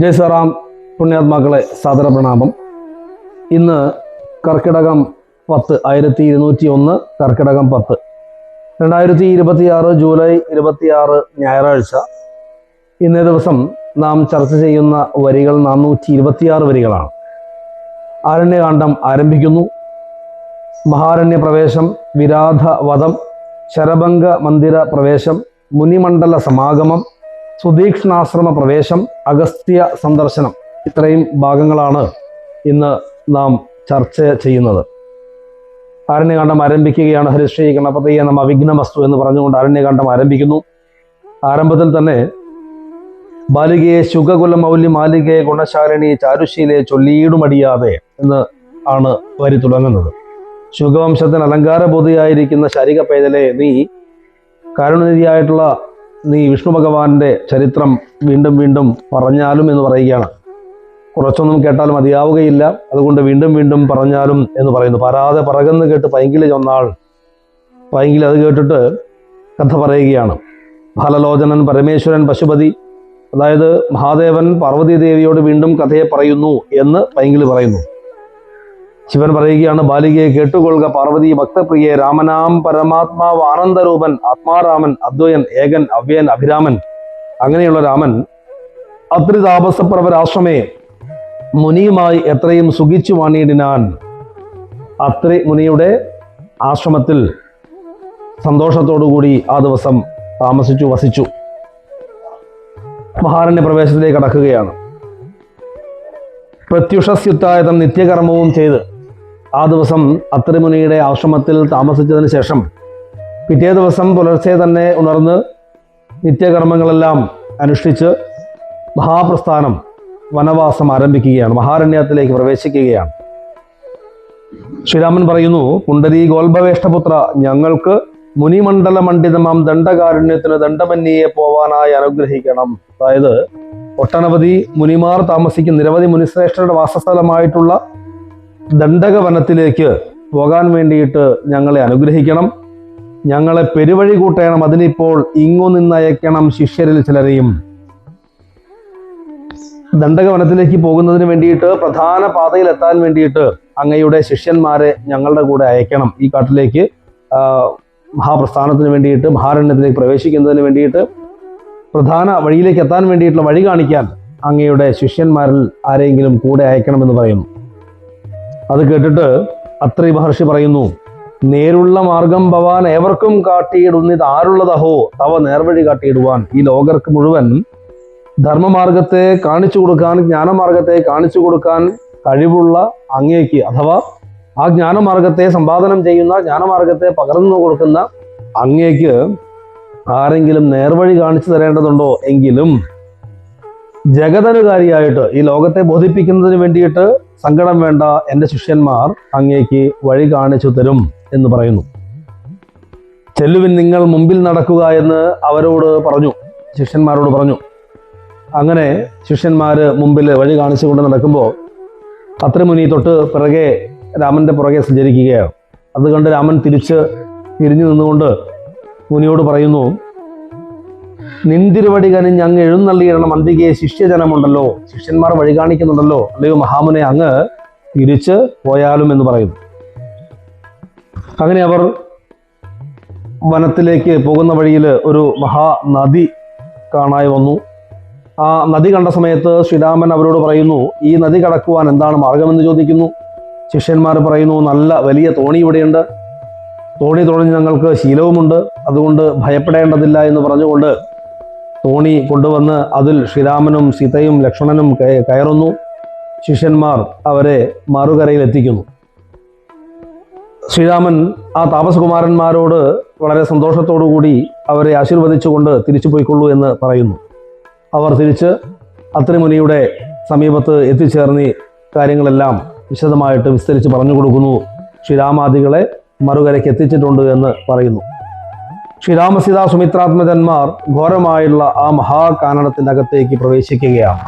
ജയ് സാറാം പുണ്യാത്മാക്കളെ സാദര പ്രണാമം. ഇന്ന് കർക്കിടകം 10 1201 കർക്കിടകം 10 2026 ജൂലൈ 26 ഞായറാഴ്ച. ഇന്നേ ദിവസം നാം ചർച്ച ചെയ്യുന്ന വരികൾ 426 വരികളാണ്. ആരണ്യകാന്ഡം ആരംഭിക്കുന്നു. മഹാരണ്യ പ്രവേശം, വിരാധ വധം, ശരഭംഗ മന്ദിര പ്രവേശം, മുനിമണ്ഡല സമാഗമം, സുദീക്ഷ്ണാശ്രമ പ്രവേശം, അഗസ്ത്യ സന്ദർശനം. ഇത്രയും ഭാഗങ്ങളാണ് ഇന്ന് നാം ചർച്ച ചെയ്യുന്നത്. ആരണ്യകാന്ഡം ആരംഭിക്കുകയാണ്. ഹരിശ്രീ ഗണപതയെ നമ വിഘ്നമസ്തു എന്ന് പറഞ്ഞുകൊണ്ട് ആരണ്യകാന്ഡം ആരംഭിക്കുന്നു. ആരംഭത്തിൽ തന്നെ ബാലികയെ ശുഗകുല മൗല്യ മാലികയെ ഗുണശാലിനി ചാരുശീലെ ചൊല്ലിയിടുമടിയാതെ എന്ന് ആണ് വരി തുടങ്ങുന്നത്. ശുഗവംശത്തിന് അലങ്കാരബോധിയായിരിക്കുന്ന ശാരിക പൈതലെ, നീ കാരുണ്യനിധിയായിട്ടുള്ള നീ വിഷ്ണു ഭഗവാന്റെ ചരിത്രം വീണ്ടും വീണ്ടും പറഞ്ഞാലും എന്ന് പറയുകയാണ്. കുറച്ചൊന്നും കേട്ടാലും മതിയാവുകയില്ല, അതുകൊണ്ട് വീണ്ടും വീണ്ടും പറഞ്ഞാലും എന്ന് പറയുന്നു. പരാതെ പറകെന്ന് കേട്ട് പൈങ്കിളി ചൊന്നാൾ. പൈങ്കിളി അത് കേട്ടിട്ട് കഥ പറയുകയാണ്. ഫലലോചനൻ പരമേശ്വരൻ പശുപതി, അതായത് മഹാദേവൻ പാർവതി ദേവിയോട് വീണ്ടും കഥയെ പറയുന്നു എന്ന് പൈങ്കിളി പറയുന്നു. ശിവൻ പറയുകയാണ്, ബാലികയെ കേട്ടുകൊള്ളുക പാർവതി ഭക്തപ്രിയെ, രാമനാം പരമാത്മാവ് ആനന്ദരൂപൻ, ആത്മാരാമൻ, അദ്വയൻ, ഏകൻ, അവ്യൻ, അഭിരാമൻ. അങ്ങനെയുള്ള രാമൻ അത്രി താപസപ്രവരാശ്രമേ മുനിയുമായി എത്രയും സുഖിച്ചു വാണിയിടിനാൻ. അത്രി മുനിയുടെ ആശ്രമത്തിൽ സന്തോഷത്തോടുകൂടി ആ ദിവസം താമസിച്ചു, വസിച്ചു. മഹാരണ്യ പ്രവേശത്തിലേക്ക് കടക്കുകയാണ്. പ്രത്യുഷസ്യുത്തായതം നിത്യകർമ്മവും ചെയ്ത് ആ ദിവസം അത്രിമുനിയുടെ ആശ്രമത്തിൽ താമസിച്ചതിന് ശേഷം പിറ്റേ ദിവസം പുലർച്ചെ തന്നെ ഉണർന്ന് നിത്യകർമ്മങ്ങളെല്ലാം അനുഷ്ഠിച്ച് മഹാപ്രസ്ഥാനം, വനവാസം ആരംഭിക്കുകയാണ്. മഹാരണ്യത്തിലേക്ക് പ്രവേശിക്കുകയാണ്. ശ്രീരാമൻ പറയുന്നു, പുണ്ടരീകോത്ഭവേഷ്ടപുത്ര, ഞങ്ങൾക്ക് മുനിമണ്ഡല മണ്ഡിതമാം ദണ്ഡകാരുണ്യത്തിന് ദണ്ഡമന്യെ പോവാനായി അനുഗ്രഹിക്കണം. അതായത് ഒട്ടനവധി മുനിമാർ താമസിക്കുന്ന നിരവധി മുനിശ്രേഷ്ഠരുടെ വാസസ്ഥലമായിട്ടുള്ള ദണ്ഡക വനത്തിലേക്ക് പോകാൻ വേണ്ടിയിട്ട് ഞങ്ങളെ അനുഗ്രഹിക്കണം. ഞങ്ങളെ പെരുവഴി കൂട്ടണം. അതിനിപ്പോൾ ഇങ്ങു നിന്നയക്കണം ശിഷ്യരിൽ ചിലരെയും. ദണ്ഡക വനത്തിലേക്ക് പോകുന്നതിന് വേണ്ടിയിട്ട്, പ്രധാന പാതയിൽ എത്താൻ വേണ്ടിയിട്ട് അങ്ങയുടെ ശിഷ്യന്മാരെ ഞങ്ങളുടെ കൂടെ അയക്കണം. ഈ കാട്ടിലേക്ക് മഹാപ്രസ്ഥാനത്തിന് വേണ്ടിയിട്ട്, മഹാരണ്യത്തിലേക്ക് പ്രവേശിക്കുന്നതിന് വേണ്ടിയിട്ട്, പ്രധാന വഴിയിലേക്ക് എത്താൻ വേണ്ടിയിട്ടുള്ള വഴി കാണിക്കാൻ അങ്ങയുടെ ശിഷ്യന്മാരിൽ ആരെങ്കിലും കൂടെ അയക്കണമെന്ന് പറയുന്നു. അത് കേട്ടിട്ട് അത്രി മഹർഷി പറയുന്നു, നേരുള്ള മാർഗം ഭവാൻ ഏവർക്കും കാട്ടിയിടുന്നത് ആരുള്ളതഹോ തവ നേർവഴി കാട്ടിയിടുവാൻ. ഈ ലോകർക്ക് മുഴുവൻ ധർമ്മമാർഗത്തെ കാണിച്ചു കൊടുക്കാൻ, ജ്ഞാനമാർഗത്തെ കാണിച്ചു കൊടുക്കാൻ കഴിവുള്ള അങ്ങേക്ക്, അഥവാ ആ ജ്ഞാനമാർഗത്തെ സമ്പാദനം ചെയ്യുന്ന, ജ്ഞാനമാർഗത്തെ പകർന്നു കൊടുക്കുന്ന അങ്ങേക്ക് ആരെങ്കിലും നേർവഴി കാണിച്ചു തരേണ്ടതുണ്ടോ? എങ്കിലും ജഗതനുകാരിയായിട്ട് ഈ ലോകത്തെ ബോധിപ്പിക്കുന്നതിന് വേണ്ടിയിട്ട് സങ്കടം വേണ്ട, എൻ്റെ ശിഷ്യന്മാർ അങ്ങേക്ക് വഴി കാണിച്ചു തരും എന്ന് പറയുന്നു. ചെല്ലുവിൻ, നിങ്ങൾ മുമ്പിൽ നടക്കുക എന്ന് അവരോട് പറഞ്ഞു, ശിഷ്യന്മാരോട് പറഞ്ഞു. അങ്ങനെ ശിഷ്യന്മാര് മുമ്പിൽ വഴി കാണിച്ചുകൊണ്ട് നടക്കുമ്പോൾ അത്രിമുനി തൊട്ട് പിറകെ രാമന്റെ പുറകെ സഞ്ചരിക്കുകയാണ്. അത് കണ്ട് രാമൻ തിരിഞ്ഞു നിന്നുകൊണ്ട് മുനിയോട് പറയുന്നു, നിന്തിരുവടി കനിഞ്ഞ് അങ്ങ് എഴുന്നള്ളിയിടണം. അന്തികെ ശിഷ്യജനമുണ്ടല്ലോ, ശിഷ്യന്മാർ വഴി കാണിക്കുന്നുണ്ടല്ലോ, അല്ലയോ മഹാമുനെ, അങ്ങ് തിരിച്ച് പോയാലും എന്ന് പറയുന്നു. അങ്ങനെ അവർ വനത്തിലേക്ക് പോകുന്ന വഴിയിൽ ഒരു മഹാനദി കാണായി വന്നു. ആ നദി കണ്ട സമയത്ത് ശ്രീരാമൻ അവരോട് പറയുന്നു, ഈ നദി കടക്കുവാൻ എന്താണ് മാർഗമെന്ന് ചോദിക്കുന്നു. ശിഷ്യന്മാർ പറയുന്നു, നല്ല വലിയ തോണി ഇവിടെയുണ്ട്, തോണി തുഴഞ്ഞ് ഞങ്ങൾക്ക് ശീലവുമുണ്ട്, അതുകൊണ്ട് ഭയപ്പെടേണ്ടതില്ല എന്ന് പറഞ്ഞുകൊണ്ട് തോണി കൊണ്ടുവന്ന് അതിൽ ശ്രീരാമനും സീതയും ലക്ഷ്മണനും കയറുന്നു. ശിഷ്യന്മാർ അവരെ മറുകരയിൽ എത്തിക്കുന്നു. ശ്രീരാമൻ ആ താപസകുമാരന്മാരോട് വളരെ സന്തോഷത്തോടു കൂടി അവരെ ആശീർവദിച്ചുകൊണ്ട് തിരിച്ചു പോയിക്കൊള്ളൂ എന്ന് പറയുന്നു. അവർ തിരിച്ച് അത്രിമുനിയുടെ സമീപത്ത് എത്തിച്ചേർന്ന് കാര്യങ്ങളെല്ലാം വിശദമായിട്ട് വിസ്തരിച്ച് പറഞ്ഞു കൊടുക്കുന്നു. ശ്രീരാമാദികളെ മറുകരയ്ക്ക് എത്തിച്ചിട്ടുണ്ട് എന്ന് പറയുന്നു. ശ്രീരാമസീതാ സുമിത്രാത്മജന്മാർ ഘോരമായുള്ള ആ മഹാകാനനത്തിൻ്റെ അകത്തേക്ക് പ്രവേശിക്കുകയാണ്.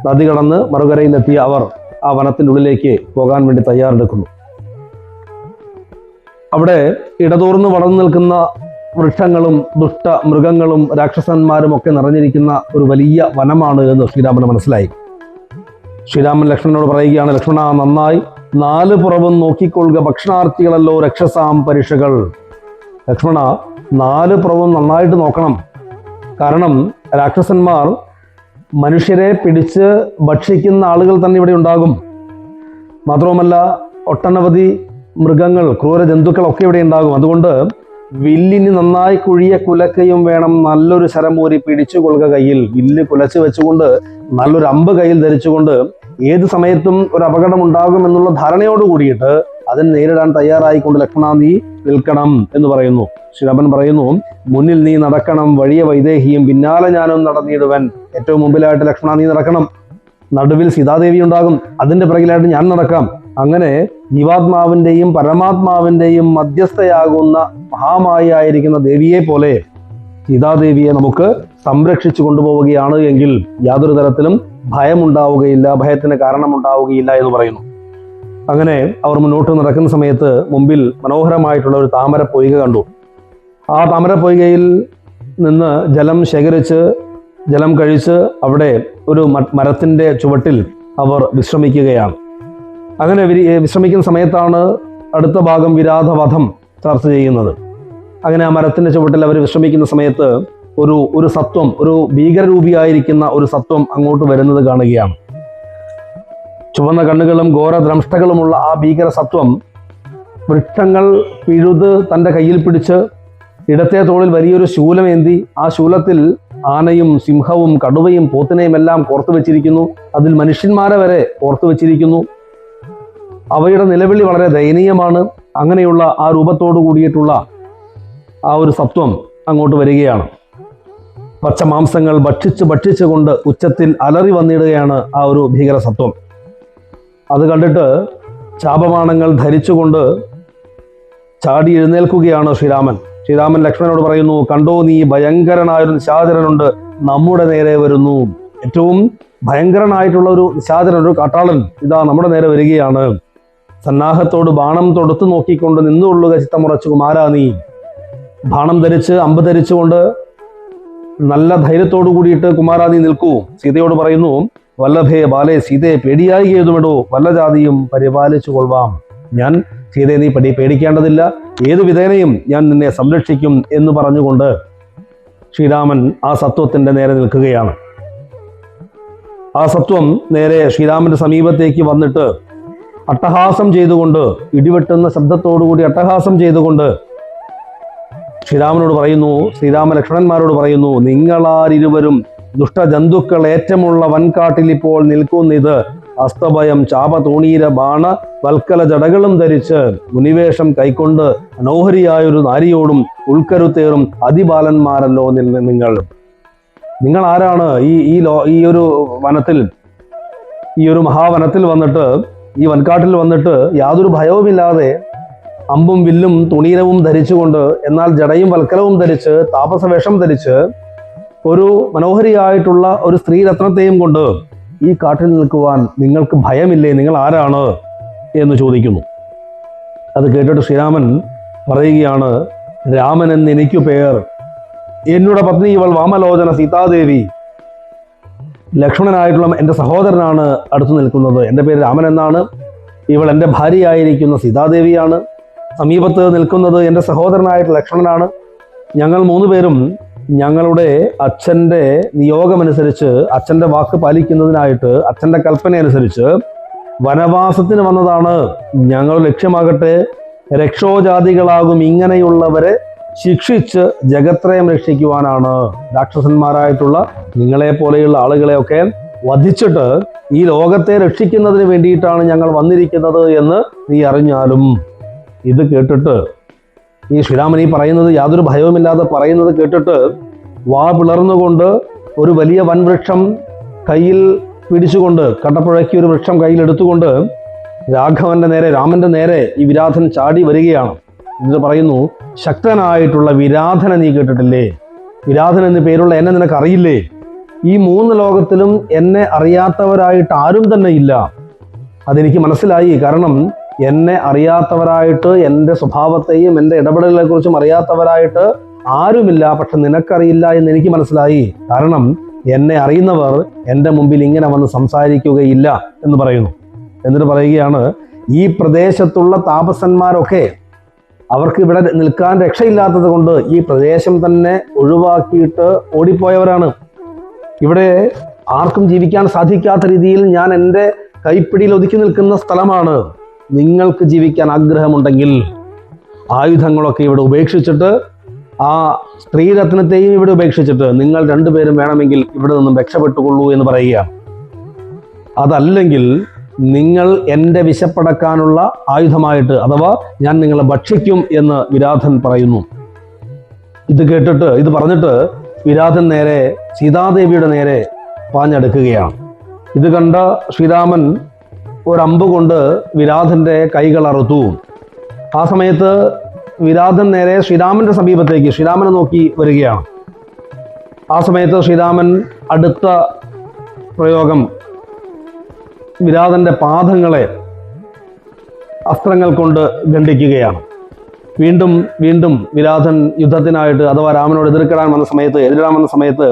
നദി കടന്ന് മറുകരയിലെത്തിയ അവർ ആ വനത്തിൻ്റെ ഉള്ളിലേക്ക് പോകാൻ വേണ്ടി തയ്യാറെടുക്കുന്നു. അവിടെ ഇടതൂർന്ന് വളർന്നു നിൽക്കുന്ന വൃക്ഷങ്ങളും ദുഷ്ട മൃഗങ്ങളും രാക്ഷസന്മാരും ഒക്കെ നിറഞ്ഞിരിക്കുന്ന ഒരു വലിയ വനമാണ് എന്ന് ശ്രീരാമന് മനസ്സിലായി. ശ്രീരാമൻ ലക്ഷ്മണനോട് പറയുകയാണ്, ലക്ഷ്മണ, നന്നായി 4 പുറവും നോക്കിക്കൊള്ളുക, ഭക്ഷണാർത്ഥികളല്ലോ രക്ഷസാം പരീക്ഷകൾ. ലക്ഷ്മണ, 4 പുറവും നന്നായിട്ട് നോക്കണം. കാരണം രാക്ഷസന്മാർ മനുഷ്യരെ പിടിച്ച് ഭക്ഷിക്കുന്ന ആളുകൾ തന്നെ ഇവിടെ ഉണ്ടാകും. മാത്രവുമല്ല ഒട്ടനവധി മൃഗങ്ങൾ, ക്രൂര ജന്തുക്കളൊക്കെ ഇവിടെ ഉണ്ടാകും. അതുകൊണ്ട് വില്ലിന് നന്നായി കുഴിയ കുലക്കയും വേണം, നല്ലൊരു ശരമൂരി പിടിച്ചുകൊള്ളുക കയ്യിൽ. വില്ല് കുലച്ച് വെച്ചുകൊണ്ട് നല്ലൊരു അമ്പ് കയ്യിൽ ധരിച്ചുകൊണ്ട് ഏത് സമയത്തും ഒരു അപകടം ഉണ്ടാകും എന്നുള്ള ധാരണയോട് കൂടിയിട്ട് അതിനെ നേരിടാൻ തയ്യാറായിക്കൊണ്ട് ലക്ഷ്മണ നീ നിൽക്കണം എന്ന് പറയുന്നു. ശ്രീരാമൻ പറയുന്നു, മുന്നിൽ നീ നടക്കണം, വഴിയ വൈദേഹിയും പിന്നാലെ ഞാനും നടന്നിടുവൻ. ഏറ്റവും മുമ്പിലായിട്ട് ലക്ഷ്മണ നീ നടക്കണം, നടുവിൽ സീതാദേവി ഉണ്ടാകും, അതിന്റെ പിറകിലായിട്ട് ഞാൻ നടക്കാം. അങ്ങനെ ജീവാത്മാവിന്റെയും പരമാത്മാവിന്റെയും മധ്യസ്ഥയാകുന്ന മഹാമായായിരിക്കുന്ന ദേവിയെ പോലെ സീതാദേവിയെ നമുക്ക് സംരക്ഷിച്ചു കൊണ്ടുപോവുകയാണ് എങ്കിൽ യാതൊരു തരത്തിലും ഭയമുണ്ടാവുകയില്ല, ഭയത്തിന് കാരണമുണ്ടാവുകയില്ല എന്ന് പറയുന്നു. അങ്ങനെ അവർ മുന്നോട്ട് നടക്കുന്ന സമയത്ത് മുമ്പിൽ മനോഹരമായിട്ടുള്ള ഒരു താമര പൊയ്ക കണ്ടു. ആ താമര പൊയ്കയിൽ നിന്ന് ജലം ശേഖരിച്ച് ജലം കഴിച്ച് അവിടെ ഒരു മരത്തിന്റെ ചുവട്ടിൽ അവർ വിശ്രമിക്കുകയാണ്. അങ്ങനെ വിശ്രമിക്കുന്ന സമയത്താണ് അടുത്ത ഭാഗം വിരാധവധം ചർച്ച ചെയ്യുന്നത്. അങ്ങനെ ആ മരത്തിന്റെ ചുവട്ടിൽ അവർ വിശ്രമിക്കുന്ന സമയത്ത് ഒരു സത്വം, ഒരു ഭീകരരൂപിയായിരിക്കുന്ന ഒരു സത്വം അങ്ങോട്ട് വരുന്നത് കാണുകയാണ്. ചുവന്ന കണ്ണുകളും ഘോരദ്രംഷ്ടകളുമുള്ള ആ ഭീകര സത്വം വൃക്ഷങ്ങൾ പിഴുത് തൻ്റെ കയ്യിൽ പിടിച്ച് ഇടത്തെ തോളിൽ വലിയൊരു ശൂലമേന്തി ആ ശൂലത്തിൽ ആനയും സിംഹവും കടുവയും പോത്തിനെയും എല്ലാം കോർത്തു വെച്ചിരിക്കുന്നു. അതിൽ മനുഷ്യന്മാരെ വരെ കോർത്തു വെച്ചിരിക്കുന്നു. അവയുടെ നിലവിളി വളരെ ദയനീയമാണ്. അങ്ങനെയുള്ള ആ രൂപത്തോടു കൂടിയിട്ടുള്ള ആ ഒരു സത്വം അങ്ങോട്ട് വരികയാണ്. പച്ചമാംസങ്ങൾ ഭക്ഷിച്ചുകൊണ്ട് ഉച്ചത്തിൽ അലറി വന്നിടുകയാണ് ആ ഒരു ഭീകര സത്വം. അത് കണ്ടിട്ട് ചാപമാണങ്ങൾ ധരിച്ചുകൊണ്ട് ചാടി എഴുന്നേൽക്കുകയാണ് ശ്രീരാമൻ. ശ്രീരാമൻ ലക്ഷ്മണനോട് പറയുന്നു, കണ്ടോ നീ ഭയങ്കരനായൊരു നിശാചരനുണ്ട് നമ്മുടെ നേരെ വരുന്നു. ഏറ്റവും ഭയങ്കരനായിട്ടുള്ള ഒരു നിശാചരൻ, ഒരു കാട്ടാളൻ ഇതാ നമ്മുടെ നേരെ വരികയാണ്. സന്നാഹത്തോട് ബാണം തൊടുത്തു നോക്കിക്കൊണ്ട് നിന്നുകൊള്ളുക ചിത്തമുറച്ചു കുമാരാ നീ. ബാണം ധരിച്ച് അമ്പ് ധരിച്ചുകൊണ്ട് നല്ല ധൈര്യത്തോടു കൂടിയിട്ട് കുമാരാ നീ നിൽക്കൂ. സീതയോട് പറയുന്നു, വല്ലഭേ ബാലേ സീതയെ പേടിയായി ഏതുമിടോ, വല്ല ജാതിയും പരിപാലിച്ചു കൊള്ളുവാം. ഞാൻ സീതയെ നീ പേടിക്കേണ്ടതില്ല, ഏതു വിധേനയും ഞാൻ നിന്നെ സംരക്ഷിക്കും എന്ന് പറഞ്ഞുകൊണ്ട് ശ്രീരാമൻ ആ സത്വത്തിന്റെ നേരെ നിൽക്കുകയാണ്. ആ സത്വം നേരെ ശ്രീരാമന്റെ സമീപത്തേക്ക് വന്നിട്ട് അട്ടഹാസം ചെയ്തുകൊണ്ട്, ഇടിവെട്ടുന്ന ശബ്ദത്തോടുകൂടി അട്ടഹാസം ചെയ്തുകൊണ്ട് ശ്രീരാമനോട് പറയുന്നു, ശ്രീരാമ ലക്ഷ്മണന്മാരോട് പറയുന്നു, നിങ്ങളാരിരുവരും ദുഷ്ടജന്തുക്കൾ ഏറ്റമുള്ള വൻകാട്ടിൽ ഇപ്പോൾ നിൽക്കുന്നിത് അസ്തഭയം ചാപതൂണീര ബാണ വൽക്കല ജടകളും ധരിച്ച് മുനിവേഷം കൈക്കൊണ്ട് മനോഹരിയായൊരു നാരിയോടും ഉൾക്കരുത്തേറും അതിബാലന്മാരല്ലോ നിങ്ങൾ ആരാണ്? ഈ ഒരു വനത്തിൽ, ഈ ഒരു മഹാവനത്തിൽ വന്നിട്ട്, ഈ വൻകാട്ടിൽ വന്നിട്ട് യാതൊരു ഭയവുമില്ലാതെ അമ്പും വില്ലും തുണീരവും ധരിച്ചുകൊണ്ട്, എന്നാൽ ജടയും വൽക്കലവും ധരിച്ച് താപസവേഷം ധരിച്ച് ഒരു മനോഹരിയായിട്ടുള്ള ഒരു സ്ത്രീരത്നത്തെയും കൊണ്ട് ഈ കാട്ടിൽ നിൽക്കുവാൻ നിങ്ങൾക്ക് ഭയമില്ലേ? നിങ്ങൾ ആരാണ് എന്ന് ചോദിക്കുന്നു. അത് കേട്ടിട്ട് ശ്രീരാമൻ പറയുകയാണ്, രാമൻ എന്ന് എനിക്ക് പേർ, എന്നുടെ പത്നി ഇവൾ വാമലോചന സീതാദേവി. ലക്ഷ്മണനായിട്ടുള്ള എൻ്റെ സഹോദരനാണ് അടുത്തു നിൽക്കുന്നത്. എൻ്റെ പേര് രാമൻ എന്നാണ്. ഇവൾ എൻ്റെ ഭാര്യയായിരിക്കുന്ന സീതാദേവിയാണ്. സമീപത്ത് നിൽക്കുന്നത് എൻ്റെ സഹോദരനായിട്ടുള്ള ലക്ഷ്മണനാണ്. ഞങ്ങൾ 3 പേരും ഞങ്ങളുടെ അച്ഛൻ്റെ നിയോഗമനുസരിച്ച്, അച്ഛൻ്റെ വാക്ക് പാലിക്കുന്നതിനായിട്ട്, അച്ഛൻ്റെ കൽപ്പന അനുസരിച്ച് വനവാസത്തിന് വന്നതാണ്. ഞങ്ങൾ ലക്ഷ്യമാകട്ടെ രക്ഷോജാതികളാകും ഇങ്ങനെയുള്ളവരെ ശിക്ഷിച്ച് ജഗത്രയം രക്ഷിക്കുവാനാണ്. രാക്ഷസന്മാരായിട്ടുള്ള നിങ്ങളെ പോലെയുള്ള ആളുകളെയൊക്കെ വധിച്ചിട്ട് ഈ ലോകത്തെ രക്ഷിക്കുന്നതിന് വേണ്ടിയിട്ടാണ് ഞങ്ങൾ വന്നിരിക്കുന്നത് എന്ന് നീ അറിഞ്ഞാലും. ഇത് കേട്ടിട്ട് ഈ ശ്രീരാമൻ ഈ പറയുന്നത് യാതൊരു ഭയവുമില്ലാതെ പറയുന്നത് കേട്ടിട്ട് വാ പിളർന്നുകൊണ്ട് ഒരു വലിയ വൻവൃക്ഷം കയ്യിൽ പിടിച്ചുകൊണ്ട്, കട്ടപ്പുഴയ്ക്ക് ഒരു വൃക്ഷം കയ്യിലെടുത്തുകൊണ്ട് രാമന്റെ നേരെ ഈ വിരാധൻ ചാടി വരികയാണ്. എന്നിട്ട് പറയുന്നു, ശക്തനായിട്ടുള്ള വിരാധന നീ കേട്ടിട്ടില്ലേ? വിരാധൻ എന്ന് പേരുള്ള എന്നെ നിനക്ക് അറിയില്ലേ? ഈ 3 ലോകത്തിലും എന്നെ അറിയാത്തവരായിട്ട് ആരും തന്നെ ഇല്ല. അതെനിക്ക് മനസ്സിലായി. കാരണം എന്നെ അറിയാത്തവരായിട്ട്, എൻ്റെ സ്വഭാവത്തെയും എൻ്റെ ഇടപെടലുകളെ കുറിച്ചും അറിയാത്തവരായിട്ട് ആരുമില്ല, പക്ഷെ നിനക്കറിയില്ല എന്ന് എനിക്ക് മനസ്സിലായി. കാരണം എന്നെ അറിയുന്നവർ എൻ്റെ മുമ്പിൽ ഇങ്ങനെ വന്ന് സംസാരിക്കുകയില്ല എന്ന് പറയുന്നു. എന്നിട്ട് പറയുകയാണ്, ഈ പ്രദേശത്തുള്ള താപസന്മാരൊക്കെ അവർക്ക് ഇവിടെ നിൽക്കാൻ രക്ഷയില്ലാത്തത് കൊണ്ട് ഈ പ്രദേശം തന്നെ ഒഴിവാക്കിയിട്ട് ഓടിപ്പോയവരാണ്. ഇവിടെ ആർക്കും ജീവിക്കാൻ സാധിക്കാത്ത രീതിയിൽ ഞാൻ എൻ്റെ കൈപ്പിടിയിൽ ഒതുക്കി നിൽക്കുന്ന സ്ഥലമാണ്. നിങ്ങൾക്ക് ജീവിക്കാൻ ആഗ്രഹമുണ്ടെങ്കിൽ ആയുധങ്ങളൊക്കെ ഇവിടെ ഉപേക്ഷിച്ചിട്ട്, ആ സ്ത്രീരത്നത്തെയും ഇവിടെ ഉപേക്ഷിച്ചിട്ട് നിങ്ങൾ രണ്ടുപേരും വേണമെങ്കിൽ ഇവിടെ നിന്നും രക്ഷപ്പെട്ടുകൊള്ളൂ എന്ന് പറയുകയാണ്. അതല്ലെങ്കിൽ നിങ്ങൾ എൻ്റെ വിശപ്പടക്കാനുള്ള ആയുധമായിട്ട്, അഥവാ ഞാൻ നിങ്ങളെ ഭക്ഷിക്കും എന്ന് വിരാധൻ പറയുന്നു. ഇത് പറഞ്ഞിട്ട് വിരാധൻ നേരെ സീതാദേവിയുടെ നേരെ പാഞ്ഞെടുക്കുകയാണ്. ഇത് കണ്ട ശ്രീരാമൻ ഒരമ്പ് കൊണ്ട് വിരാധന്റെ കൈകൾ അറുത്തു. ആ സമയത്ത് വിരാധൻ നേരെ ശ്രീരാമന്റെ സമീപത്തേക്ക് ശ്രീരാമനെ നോക്കി വരികയാണ്. ആ സമയത്ത് ശ്രീരാമൻ അടുത്ത പ്രയോഗം വിരാധന്റെ പാദങ്ങളെ അസ്ത്രങ്ങൾ കൊണ്ട് ഖണ്ഡിക്കുകയാണ്. വീണ്ടും വീണ്ടും വിരാധൻ യുദ്ധത്തിനായിട്ട്, അഥവാ രാമനോട് എതിരിടാൻ വന്ന സമയത്ത്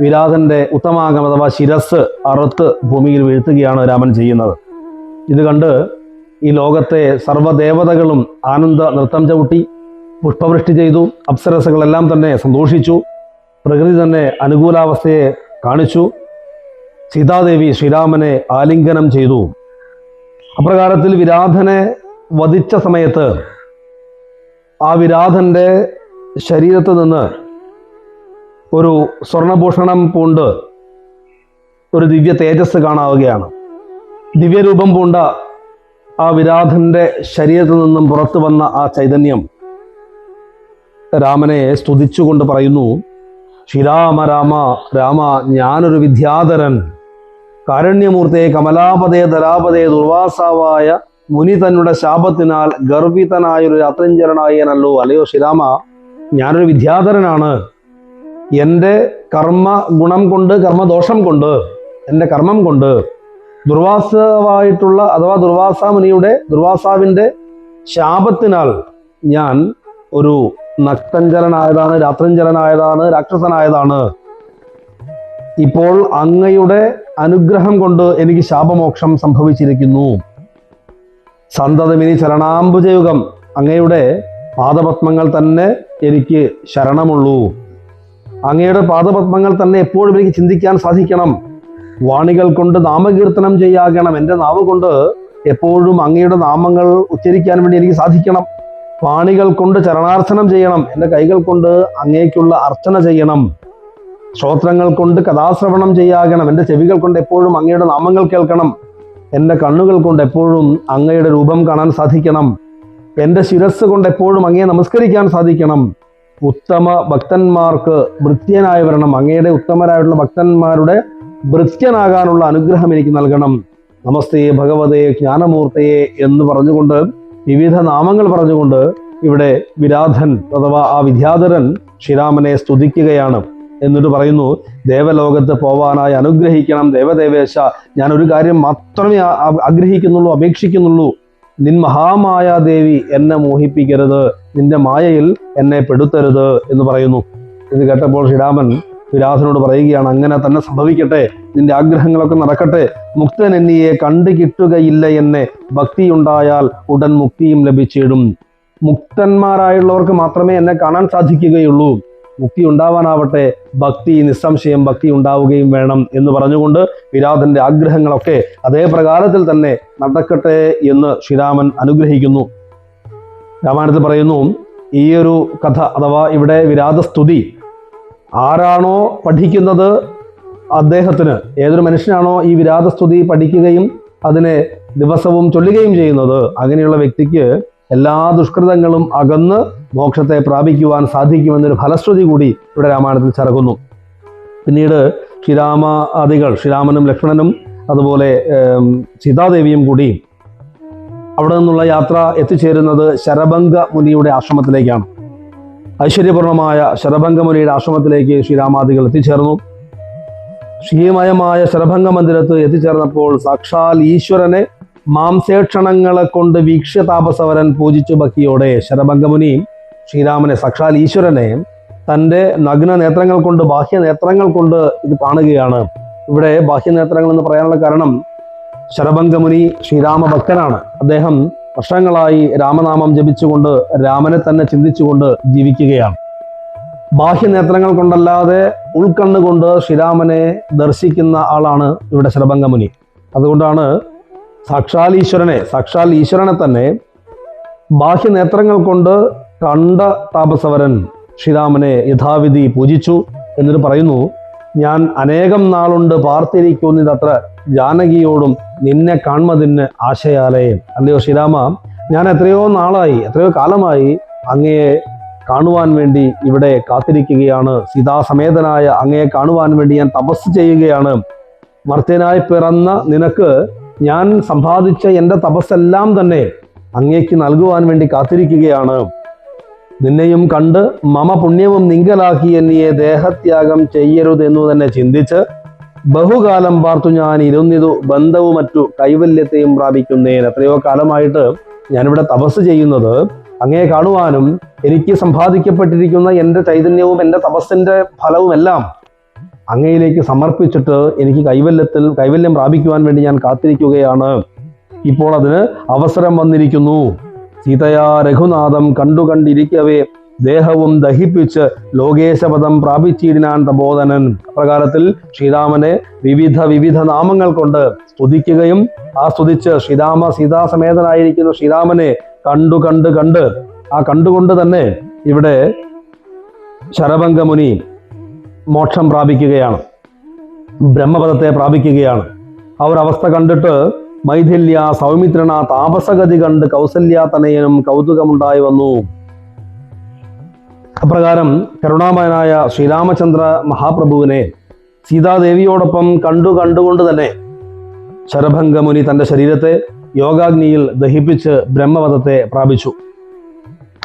വിരാധന്റെ ഉത്തമാംഗം അഥവാ ശിരസ് അറുത്ത് ഭൂമിയിൽ വീഴ്ത്തുകയാണ് രാമൻ ചെയ്യുന്നത്. ഇത് കണ്ട് ഈ ലോകത്തെ സർവ്വദേവതകളും ആനന്ദ നൃത്തം ചവിട്ടി പുഷ്പവൃഷ്ടി ചെയ്തു. അപ്സരസകളെല്ലാം തന്നെ സന്തോഷിച്ചു. പ്രകൃതി തന്നെ അനുകൂലാവസ്ഥയെ കാണിച്ചു. സീതാദേവി ശ്രീരാമനെ ആലിംഗനം ചെയ്തു. അപ്രകാരത്തിൽ വിരാധനെ വധിച്ച സമയത്ത് ആ വിരാധന്റെ ശരീരത്ത് നിന്ന് ഒരു സ്വർണഭൂഷണം പൂണ്ട് ഒരു ദിവ്യ തേജസ് കാണാവുകയാണ്. ദിവ്യരൂപം പൂണ്ട ആ വിരാധന്റെ ശരീരത്തിൽ നിന്നും പുറത്തു വന്ന ആ ചൈതന്യം രാമനെ സ്തുതിച്ചുകൊണ്ട് പറയുന്നു, ശ്രീരാമ രാമ രാമ, ഞാനൊരു വിദ്യാധരൻ, കാരുണ്യമൂർത്തേ കമലാപതേ ധരാപതേ ദുർവാസാവായ മുനി തന്നുടെ ശാപത്തിനാൽ ഗർഭിതനായൊരു രാത്രിഞ്ചരനായനല്ലോ. അല്ലയോ ശ്രീരാമ, ഞാനൊരു വിദ്യാധരനാണ്. എൻ്റെ കർമ്മ ഗുണം കൊണ്ട്, കർമ്മദോഷം കൊണ്ട്, എൻ്റെ കർമ്മം കൊണ്ട് ദുർവാസാവായിട്ടുള്ള അഥവാ ദുർവാസാവിൻ്റെ ശാപത്തിനാൽ ഞാൻ ഒരു നക്തഞ്ചരനായതാണ്, രാത്രിഞ്ചരനായതാണ്, രാക്ഷസനായതാണ്. ഇപ്പോൾ അങ്ങയുടെ അനുഗ്രഹം കൊണ്ട് എനിക്ക് ശാപമോക്ഷം സംഭവിച്ചിരിക്കുന്നു. സന്തതമിനി ശരണാംബുജയുഗം, അങ്ങയുടെ പാദപത്മങ്ങൾ തന്നെ എനിക്ക് ശരണമുള്ളൂ. അങ്ങയുടെ പാദപത്മങ്ങൾ തന്നെ എപ്പോഴും എനിക്ക് ചിന്തിക്കാൻ സാധിക്കണം. വാണികൾ കൊണ്ട് നാമകീർത്തനം ചെയ്യാകണം. എൻ്റെ നാവ് കൊണ്ട് എപ്പോഴും അങ്ങയുടെ നാമങ്ങൾ ഉച്ചരിക്കാൻ വേണ്ടി എനിക്ക് സാധിക്കണം. വാണികൾ കൊണ്ട് ചരണാർച്ചനം ചെയ്യണം. എൻ്റെ കൈകൾ കൊണ്ട് അങ്ങേക്കുള്ള അർച്ചന ചെയ്യണം. ശ്രോത്രങ്ങൾ കൊണ്ട് കഥാശ്രവണം ചെയ്യാകണം. എൻ്റെ ചെവികൾ കൊണ്ട് എപ്പോഴും അങ്ങയുടെ നാമങ്ങൾ കേൾക്കണം. എൻ്റെ കണ്ണുകൾ കൊണ്ട് എപ്പോഴും അങ്ങയുടെ രൂപം കാണാൻ സാധിക്കണം. എൻ്റെ ശിരസ് കൊണ്ട് എപ്പോഴും അങ്ങയെ നമസ്കരിക്കാൻ സാധിക്കണം. ഉത്തമ ഭക്തന്മാർക്ക് ഭൃത്യനായി വരണം. അങ്ങയുടെ ഉത്തമരായിട്ടുള്ള ഭക്തന്മാരുടെ ഭൃത്യനാകാനുള്ള അനുഗ്രഹം എനിക്ക് നൽകണം. നമസ്തേ ഭഗവതേ ജ്ഞാനമൂർത്തയെ എന്ന് പറഞ്ഞുകൊണ്ട്, വിവിധ നാമങ്ങൾ പറഞ്ഞുകൊണ്ട് ഇവിടെ വിരാധൻ അഥവാ ആ വിദ്യാധരൻ ശ്രീരാമനെ സ്തുതിക്കുകയാണ്. എന്നിട്ട് പറയുന്നു, ദേവലോകത്ത് പോവാനായി അനുഗ്രഹിക്കണം ദേവദേവേശ. ഞാൻ ഒരു കാര്യം മാത്രമേ ആഗ്രഹിക്കുന്നുള്ളൂ, അപേക്ഷിക്കുന്നുള്ളൂ. നിൻ മഹാമായ ദേവി എന്നെ മോഹിപ്പിക്കരുത്, നിന്റെ മായയിൽ എന്നെ പെടുത്തരുത് എന്ന് പറയുന്നു. ഇത് കേട്ടപ്പോൾ ശ്രീരാമൻ വിരാധനോട് പറയുകയാണ്, അങ്ങനെ തന്നെ സംഭവിക്കട്ടെ, നിന്റെ ആഗ്രഹങ്ങളൊക്കെ നടക്കട്ടെ. മുക്തൻ എന്നിയെ കണ്ടു കിട്ടുകയില്ല എന്നെ, ഭക്തിയുണ്ടായാൽ ഉടൻ മുക്തിയും ലഭിച്ചിടും. മുക്തന്മാരായുള്ളവർക്ക് മാത്രമേ എന്നെ കാണാൻ സാധിക്കുകയുള്ളൂ. മുക്തി ഉണ്ടാവാനാവട്ടെ ഭക്തി, നിസ്സംശയം ഭക്തി ഉണ്ടാവുകയും വേണം എന്ന് പറഞ്ഞുകൊണ്ട് വിരാധന്റെ ആഗ്രഹങ്ങളൊക്കെ അതേ പ്രകാരത്തിൽ തന്നെ നടക്കട്ടെ എന്ന് ശ്രീരാമൻ അനുഗ്രഹിക്കുന്നു. രാമായണത്തിൽ പറയുന്നു, ഈ ഒരു കഥ അഥവാ ഇവിടെ വിരാധസ്തുതി ആരാണോ പഠിക്കുന്നത് അദ്ദേഹത്തിന്, ഏതൊരു മനുഷ്യനാണോ ഈ വിരാധസ്തുതി പഠിക്കുകയും അതിനെ ദിവസവും ചൊല്ലുകയും ചെയ്യുന്നത്, അങ്ങനെയുള്ള വ്യക്തിക്ക് എല്ലാ ദുഷ്കൃതങ്ങളും അകന്ന് മോക്ഷത്തെ പ്രാപിക്കുവാൻ സാധിക്കുമെന്നൊരു ഫലശ്രുതി കൂടി ഇവിടെ രാമായണത്തിൽ ചേർക്കുന്നു. പിന്നീട് ശ്രീരാമനും ലക്ഷ്മണനും അതുപോലെ സീതാദേവിയും കൂടി അവിടെ നിന്നുള്ള യാത്ര എത്തിച്ചേരുന്നത് ശരഭംഗ മുനിയുടെ ആശ്രമത്തിലേക്കാണ്. ഐശ്വര്യപൂർണമായ ശരഭംഗ മുനിയുടെ ആശ്രമത്തിലേക്ക് ശ്രീരാമാദികൾ എത്തിച്ചേർന്നു. ശ്രീമയമായ ശരഭംഗ മന്ദിരത്ത് എത്തിച്ചേർന്നപ്പോൾ സാക്ഷാൽ ഈശ്വരനെ മാംസേക്ഷണങ്ങളെ കൊണ്ട് വീക്ഷ്യ താപസവരൻ പൂജിച്ചു ഭക്തിയോടെ ശരഭംഗമുനി ശ്രീരാമനെ, സാക്ഷാൽ ഈശ്വരനെ തൻ്റെ നഗ്ന നേത്രങ്ങൾ കൊണ്ട്, ബാഹ്യ നേത്രങ്ങൾ കൊണ്ട് ഇത് കാണുകയാണ്. ഇവിടെ ബാഹ്യ നേത്രങ്ങൾ എന്ന് പറയാനുള്ള കാരണം ശരഭംഗമുനി ശ്രീരാമ ഭക്തനാണ്. അദ്ദേഹം വർഷങ്ങളായി രാമനാമം ജപിച്ചുകൊണ്ട് രാമനെ തന്നെ ചിന്തിച്ചുകൊണ്ട് ജീവിക്കുകയാണ്. ബാഹ്യനേത്രങ്ങൾ കൊണ്ടല്ലാതെ ഉൾക്കണ്ണുകൊണ്ട് ശ്രീരാമനെ ദർശിക്കുന്ന ആളാണ് ഇവിടെ ശരഭംഗമുനി. അതുകൊണ്ടാണ് സാക്ഷാൽ ഈശ്വരനെ തന്നെ ബാഹ്യനേത്രങ്ങൾ കൊണ്ട് കണ്ട താപസവരൻ ശ്രീരാമനെ യഥാവിധി പൂജിച്ചു. എന്നിട്ട് പറയുന്നു, ഞാൻ അനേകം നാളുണ്ട് പാർത്തിരിക്കുന്നതത്ര ജാനകിയോടും നിന്നെ കാൺമതിന് ആശയാലേ. അല്ലയോ ശ്രീരാമ, ഞാൻ എത്രയോ കാലമായി അങ്ങയെ കാണുവാൻ വേണ്ടി ഇവിടെ കാത്തിരിക്കുകയാണ്. സീതാസമേതനായ അങ്ങയെ കാണുവാൻ വേണ്ടി ഞാൻ തപസ് ചെയ്യുകയാണ്. മർത്യനായി പിറന്ന നിനക്ക് ഞാൻ സമ്പാദിച്ച എൻ്റെ തപസ്സെല്ലാം തന്നെ അങ്ങേക്ക് നൽകുവാൻ വേണ്ടി കാത്തിരിക്കുകയാണ്. നിന്നെയും കണ്ട് മമ പുണ്യവും നിങ്കലാക്കി എന്നിയെ ദേഹത്യാഗം ചെയ്യരുതെന്നു തന്നെ ചിന്തിച്ച് ബഹുകാലം പാർത്തു ഞാൻ ഇരുന്നിതു ബന്ധവും മറ്റു കൈവല്യത്തെയും പ്രാപിക്കുന്നേൻ. എത്രയോ കാലമായിട്ട് ഞാനിവിടെ തപസ് ചെയ്യുന്നത് അങ്ങയെ കാണുവാനും എനിക്ക് സമ്പാദിക്കപ്പെട്ടിരിക്കുന്ന എൻ്റെ ചൈതന്യവും എൻ്റെ തപസ്സിൻ്റെ ഫലവുമെല്ലാം അങ്ങയിലേക്ക് സമർപ്പിച്ചിട്ട് എനിക്ക് കൈവല്യം പ്രാപിക്കുവാൻ വേണ്ടി ഞാൻ കാത്തിരിക്കുകയാണ്. ഇപ്പോൾ അതിന് അവസരം വന്നിരിക്കുന്നു. സീതയാ രഘുനാഥം കണ്ടിരിക്കവേ ദേഹവും ദഹിപ്പിച്ച് ലോകേശപദം പ്രാപിച്ചിടിനാൻ തപോധനൻ. അപ്രകാരത്തിൽ ശ്രീരാമനെ വിവിധ നാമങ്ങൾ കൊണ്ട് സ്തുതിക്കുകയും ആ സ്തുതിച്ച് സീതാസമേതനായിരിക്കുന്ന ശ്രീരാമനെ കണ്ട് ആ കണ്ടുകൊണ്ട് തന്നെ ഇവിടെ ശരഭംഗമുനി മോക്ഷം പ്രാപിക്കുകയാണ്, ബ്രഹ്മപദത്തെ പ്രാപിക്കുകയാണ്. ആ ഒരു അവസ്ഥ കണ്ടിട്ട് മൈഥില്യ സൗമിത്രന താപസഗതി കണ്ട് കൗസല്യാതനയനും കൗതുകമുണ്ടായി വന്നു. അപ്രകാരം ശ്രീരാമചന്ദ്ര മഹാപ്രഭുവിനെ സീതാദേവിയോടൊപ്പം കണ്ടുകൊണ്ട് തന്നെ ശരഭംഗമുനി തൻ്റെ ശരീരത്തെ യോഗാഗ്നിയിൽ ദഹിപ്പിച്ച് ബ്രഹ്മപദത്തെ പ്രാപിച്ചു.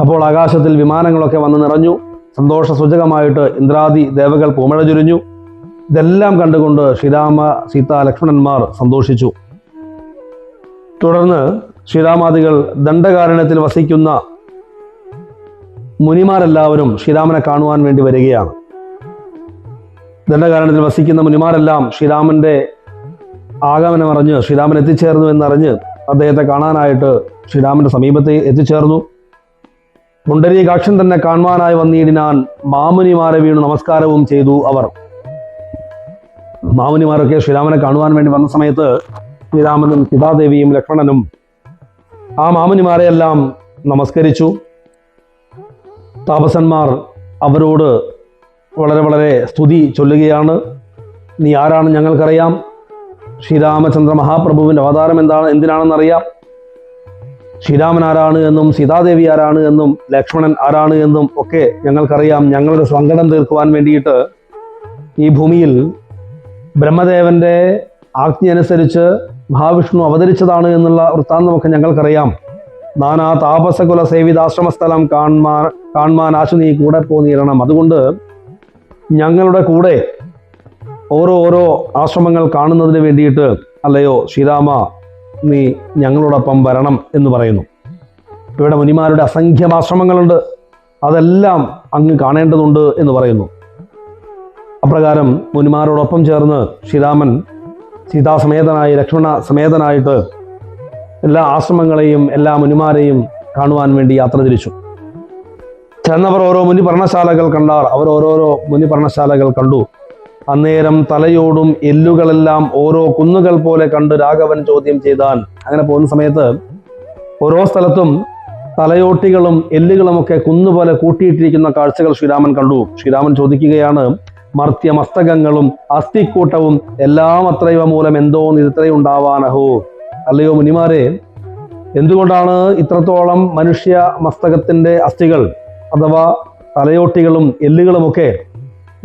അപ്പോൾ ആകാശത്തിൽ വിമാനങ്ങളൊക്കെ വന്ന് നിറഞ്ഞു. സന്തോഷ സൂചകമായിട്ട് ഇന്ദ്രാദി ദേവകൾ പൂമഴ ചൊരിഞ്ഞു. ഇതെല്ലാം കണ്ടുകൊണ്ട് ശ്രീരാമ സീതാ ലക്ഷ്മണന്മാർ സന്തോഷിച്ചു. തുടർന്ന് ശ്രീരാമാദികൾ ദണ്ഡകാരണ്യത്തിൽ വസിക്കുന്ന മുനിമാരെല്ലാവരും ശ്രീരാമനെ കാണുവാൻ വേണ്ടി വരികയാണ്. ദണ്ഡകാരണ്യത്തിൽ വസിക്കുന്ന മുനിമാരെല്ലാം ശ്രീരാമന്റെ ആഗമനം അറിഞ്ഞ്, ശ്രീരാമൻ എത്തിച്ചേർന്നു എന്നറിഞ്ഞ് അദ്ദേഹത്തെ കാണാനായിട്ട് ശ്രീരാമന്റെ സമീപത്തെ എത്തിച്ചേർന്നു. പുണ്ടരീകാക്ഷൻ തന്നെ കാണുവാനായി വന്നിടിനാൻ മാമുനിമാരെ വീണു നമസ്കാരവും ചെയ്തു. അവർ മാമുനിമാരൊക്കെ ശ്രീരാമനെ കാണുവാൻ വേണ്ടി വന്ന സമയത്ത് ശ്രീരാമനും സീതാദേവിയും ലക്ഷ്മണനും ആ മാമുനിമാരെയെല്ലാം നമസ്കരിച്ചു. താപസന്മാർ അവരോട് വളരെ സ്തുതി ചൊല്ലുകയാണ്. നീ ആരാണ് ഞങ്ങൾക്കറിയാം, ശ്രീരാമചന്ദ്ര മഹാപ്രഭുവിൻ്റെ അവതാരം എന്തിനാണെന്നറിയാം, ശ്രീരാമൻ ആരാണ് എന്നും സീതാദേവി ആരാണ് എന്നും ലക്ഷ്മണൻ ആരാണ് എന്നും ഒക്കെ ഞങ്ങൾക്കറിയാം. ഞങ്ങളുടെ സങ്കടം തീർക്കുവാൻ വേണ്ടിയിട്ട് ഈ ഭൂമിയിൽ ബ്രഹ്മദേവന്റെ ആജ്ഞ അനുസരിച്ച് മഹാവിഷ്ണു അവതരിച്ചതാണ് എന്നുള്ള വൃത്താന്തമൊക്കെ ഞങ്ങൾക്കറിയാം. നാനാ താപസകുല സേവിതാശ്രമസ്ഥലം കാൺമാൻ ആശു നീ കൂടെ പോന്നീരണം. അതുകൊണ്ട് ഞങ്ങളുടെ കൂടെ ഓരോ ആശ്രമങ്ങൾ കാണുന്നതിന് വേണ്ടിയിട്ട് അല്ലയോ ശ്രീരാമ നീ ഞങ്ങളോടൊപ്പം വരണം എന്ന് പറയുന്നു. ഇവിടെ മുനിമാരുടെ അസംഖ്യം ആശ്രമങ്ങളുണ്ട്, അതെല്ലാം അങ്ങ് കാണേണ്ടതുണ്ട് എന്ന് പറയുന്നു. അപ്രകാരം മുനിമാരോടൊപ്പം ചേർന്ന് ശ്രീരാമൻ സീതാസമേതനായി ലക്ഷ്മണ സമേതനായിട്ട് എല്ലാ ആശ്രമങ്ങളെയും എല്ലാ മുനിമാരെയും കാണുവാൻ വേണ്ടി യാത്ര തിരിച്ചു. ചെന്നവർ ഓരോ മുനി പർണശാലകൾ കണ്ടാർ. അവർ ഓരോരോ മുനി പർണശാലകൾ കണ്ടു. അന്നേരം തലയോടും എല്ലുകളെല്ലാം ഓരോ കുന്നുകൾ പോലെ കണ്ട് രാഘവൻ ചോദ്യം ചെയ്താൻ. അങ്ങനെ പോകുന്ന സമയത്ത് ഓരോ സ്ഥലത്തും തലയോട്ടികളും എല്ലുകളുമൊക്കെ കുന്നുപോലെ കൂട്ടിയിട്ടിരിക്കുന്ന കാഴ്ചകൾ ശ്രീരാമൻ കണ്ടു. ശ്രീരാമൻ ചോദിക്കുകയാണ്, മർത്യമസ്തകങ്ങളും അസ്ഥിക്കൂട്ടവും എല്ലാം അത്രയവ മൂലം എന്തോ നിരത്രയുണ്ടാവാനഹോ. അല്ലയോ മുനിമാരെ, എന്തുകൊണ്ടാണ് ഇത്രത്തോളം മനുഷ്യ മസ്തകത്തിന്റെ അസ്ഥികൾ അഥവാ തലയോട്ടികളും എല്ലുകളുമൊക്കെ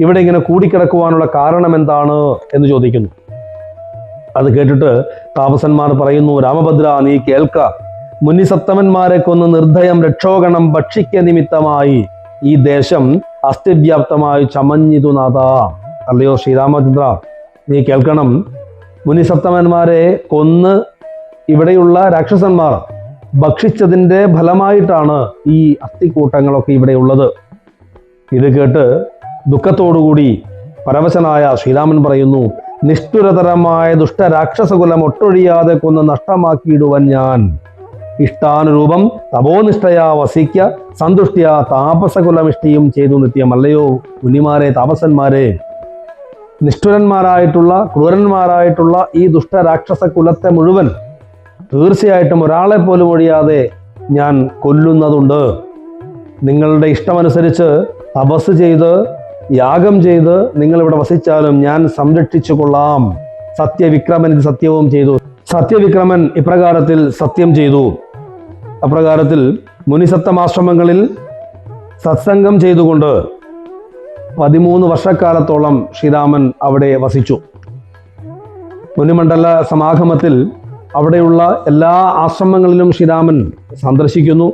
ഇവിടെ ഇങ്ങനെ കൂടിക്കിടക്കുവാനുള്ള കാരണം എന്താണ് എന്ന് ചോദിക്കുന്നു. അത് കേട്ടിട്ട് താപസന്മാർ പറയുന്നു, രാമഭദ്ര നീ കേൾക്ക, മുനിസത്തമന്മാരെ കൊന്ന് നിർദ്ധയം രക്ഷോഗണം ഭക്ഷിക്ക നിമിത്തമായി ഈ ദേശം അസ്ഥിവ്യാപ്തമായി ചമഞ്ഞിതു നാഥ. അല്ലയോ ശ്രീരാമചന്ദ്ര നീ കേൾക്കണം, മുനിസത്തമന്മാരെ കൊന്ന് ഇവിടെയുള്ള രാക്ഷസന്മാർ ഭക്ഷിച്ചതിൻ്റെ ഫലമായിട്ടാണ് ഈ അസ്ഥിക്കൂട്ടങ്ങളൊക്കെ ഇവിടെ ഉള്ളത്. ഇത് കേട്ട് ദുഃഖത്തോടുകൂടി പരവശനായ ശ്രീരാമൻ പറയുന്നു, നിഷ്ഠുരതരമായ ദുഷ്ടരാക്ഷസകുലം ഒട്ടൊഴിയാതെ കൊന്ന് നഷ്ടമാക്കിയിടുവാൻ ഞാൻ ഇഷ്ടാനുരൂപം തപോനിഷ്ഠയാ വസിക്ക സന്തുഷ്ടിയ താപസകുലമിഷ്ടിയും ചെയ്തു നിത്യം. അല്ലയോ മുനിമാരെ, താപസന്മാരെ, നിഷ്ഠുരന്മാരായിട്ടുള്ള ക്രൂരന്മാരായിട്ടുള്ള ഈ ദുഷ്ടരാക്ഷസ കുലത്തെ മുഴുവൻ തീർച്ചയായിട്ടും ഒരാളെ പോലും ഒഴിയാതെ ഞാൻ കൊല്ലുന്നതുണ്ട്. നിങ്ങളുടെ ഇഷ്ടമനുസരിച്ച് തപസ് ചെയ്ത് യാഗം ചെയ്ത് നിങ്ങളിവിടെ വസിച്ചാലും ഞാൻ സംരക്ഷിച്ചു കൊള്ളാം. സത്യവിക്രമൻ ഇത് സത്യവും ചെയ്തു. സത്യവിക്രമൻ ഇപ്രകാരത്തിൽ സത്യം ചെയ്തു. അപ്രകാരത്തിൽ മുനിസപ്തമാശ്രമങ്ങളിൽ സത്സംഗം ചെയ്തുകൊണ്ട് 13 വർഷക്കാലത്തോളം ശ്രീരാമൻ അവിടെ വസിച്ചു. മുനിമണ്ഡല സമാഗമത്തിൽ അവിടെയുള്ള എല്ലാ ആശ്രമങ്ങളിലും ശ്രീരാമൻ സന്ദർശിക്കുന്നു.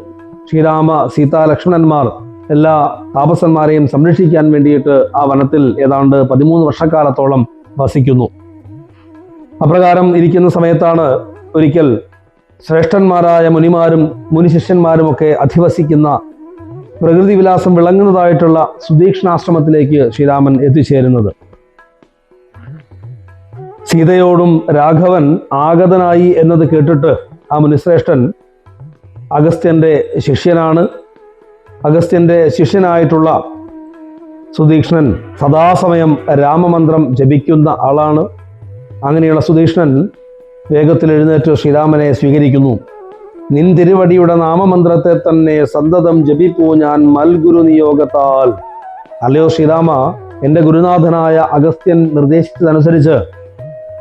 ശ്രീരാമ സീതാ ലക്ഷ്മണന്മാർ എല്ലാ താപസന്മാരെയും സംരക്ഷിക്കാൻ വേണ്ടിയിട്ട് ആ വനത്തിൽ ഏതാണ്ട് 13 വർഷക്കാലത്തോളം വസിക്കുന്നു. അപ്രകാരം ഇരിക്കുന്ന സമയത്താണ് ഒരിക്കൽ ശ്രേഷ്ഠന്മാരായ മുനിമാരും മുനിശിഷ്യന്മാരുമൊക്കെ അധിവസിക്കുന്ന പ്രകൃതി വിലാസം വിളങ്ങുന്നതായിട്ടുള്ള സുദീക്ഷണാശ്രമത്തിലേക്ക് ശ്രീരാമൻ എത്തിച്ചേരുന്നത്. സീതയോടും രാഘവൻ ആഗതനായി എന്നത് കേട്ടിട്ട് ആ മുനിശ്രേഷ്ഠൻ അഗസ്ത്യന്റെ ശിഷ്യനാണ്. അഗസ്ത്യന്റെ ശിഷ്യനായിട്ടുള്ള സുദീക്ഷ്ണൻ സദാസമയം രാമമന്ത്രം ജപിക്കുന്ന ആളാണ്. അങ്ങനെയുള്ള സുദീക്ഷ്ണൻ വേഗത്തിൽ എഴുന്നേറ്റ് ശ്രീരാമനെ സ്വീകരിക്കുന്നു. നിൻ തിരുവടിയുടെ നാമമന്ത്രത്തെ തന്നെ സന്തതം ജപിപ്പൂ ഞാൻ മൽഗുരു നിയോഗത്താൽ. അല്ലയോ ശ്രീരാമ, എൻ്റെ ഗുരുനാഥനായ അഗസ്ത്യൻ നിർദ്ദേശിച്ചതനുസരിച്ച്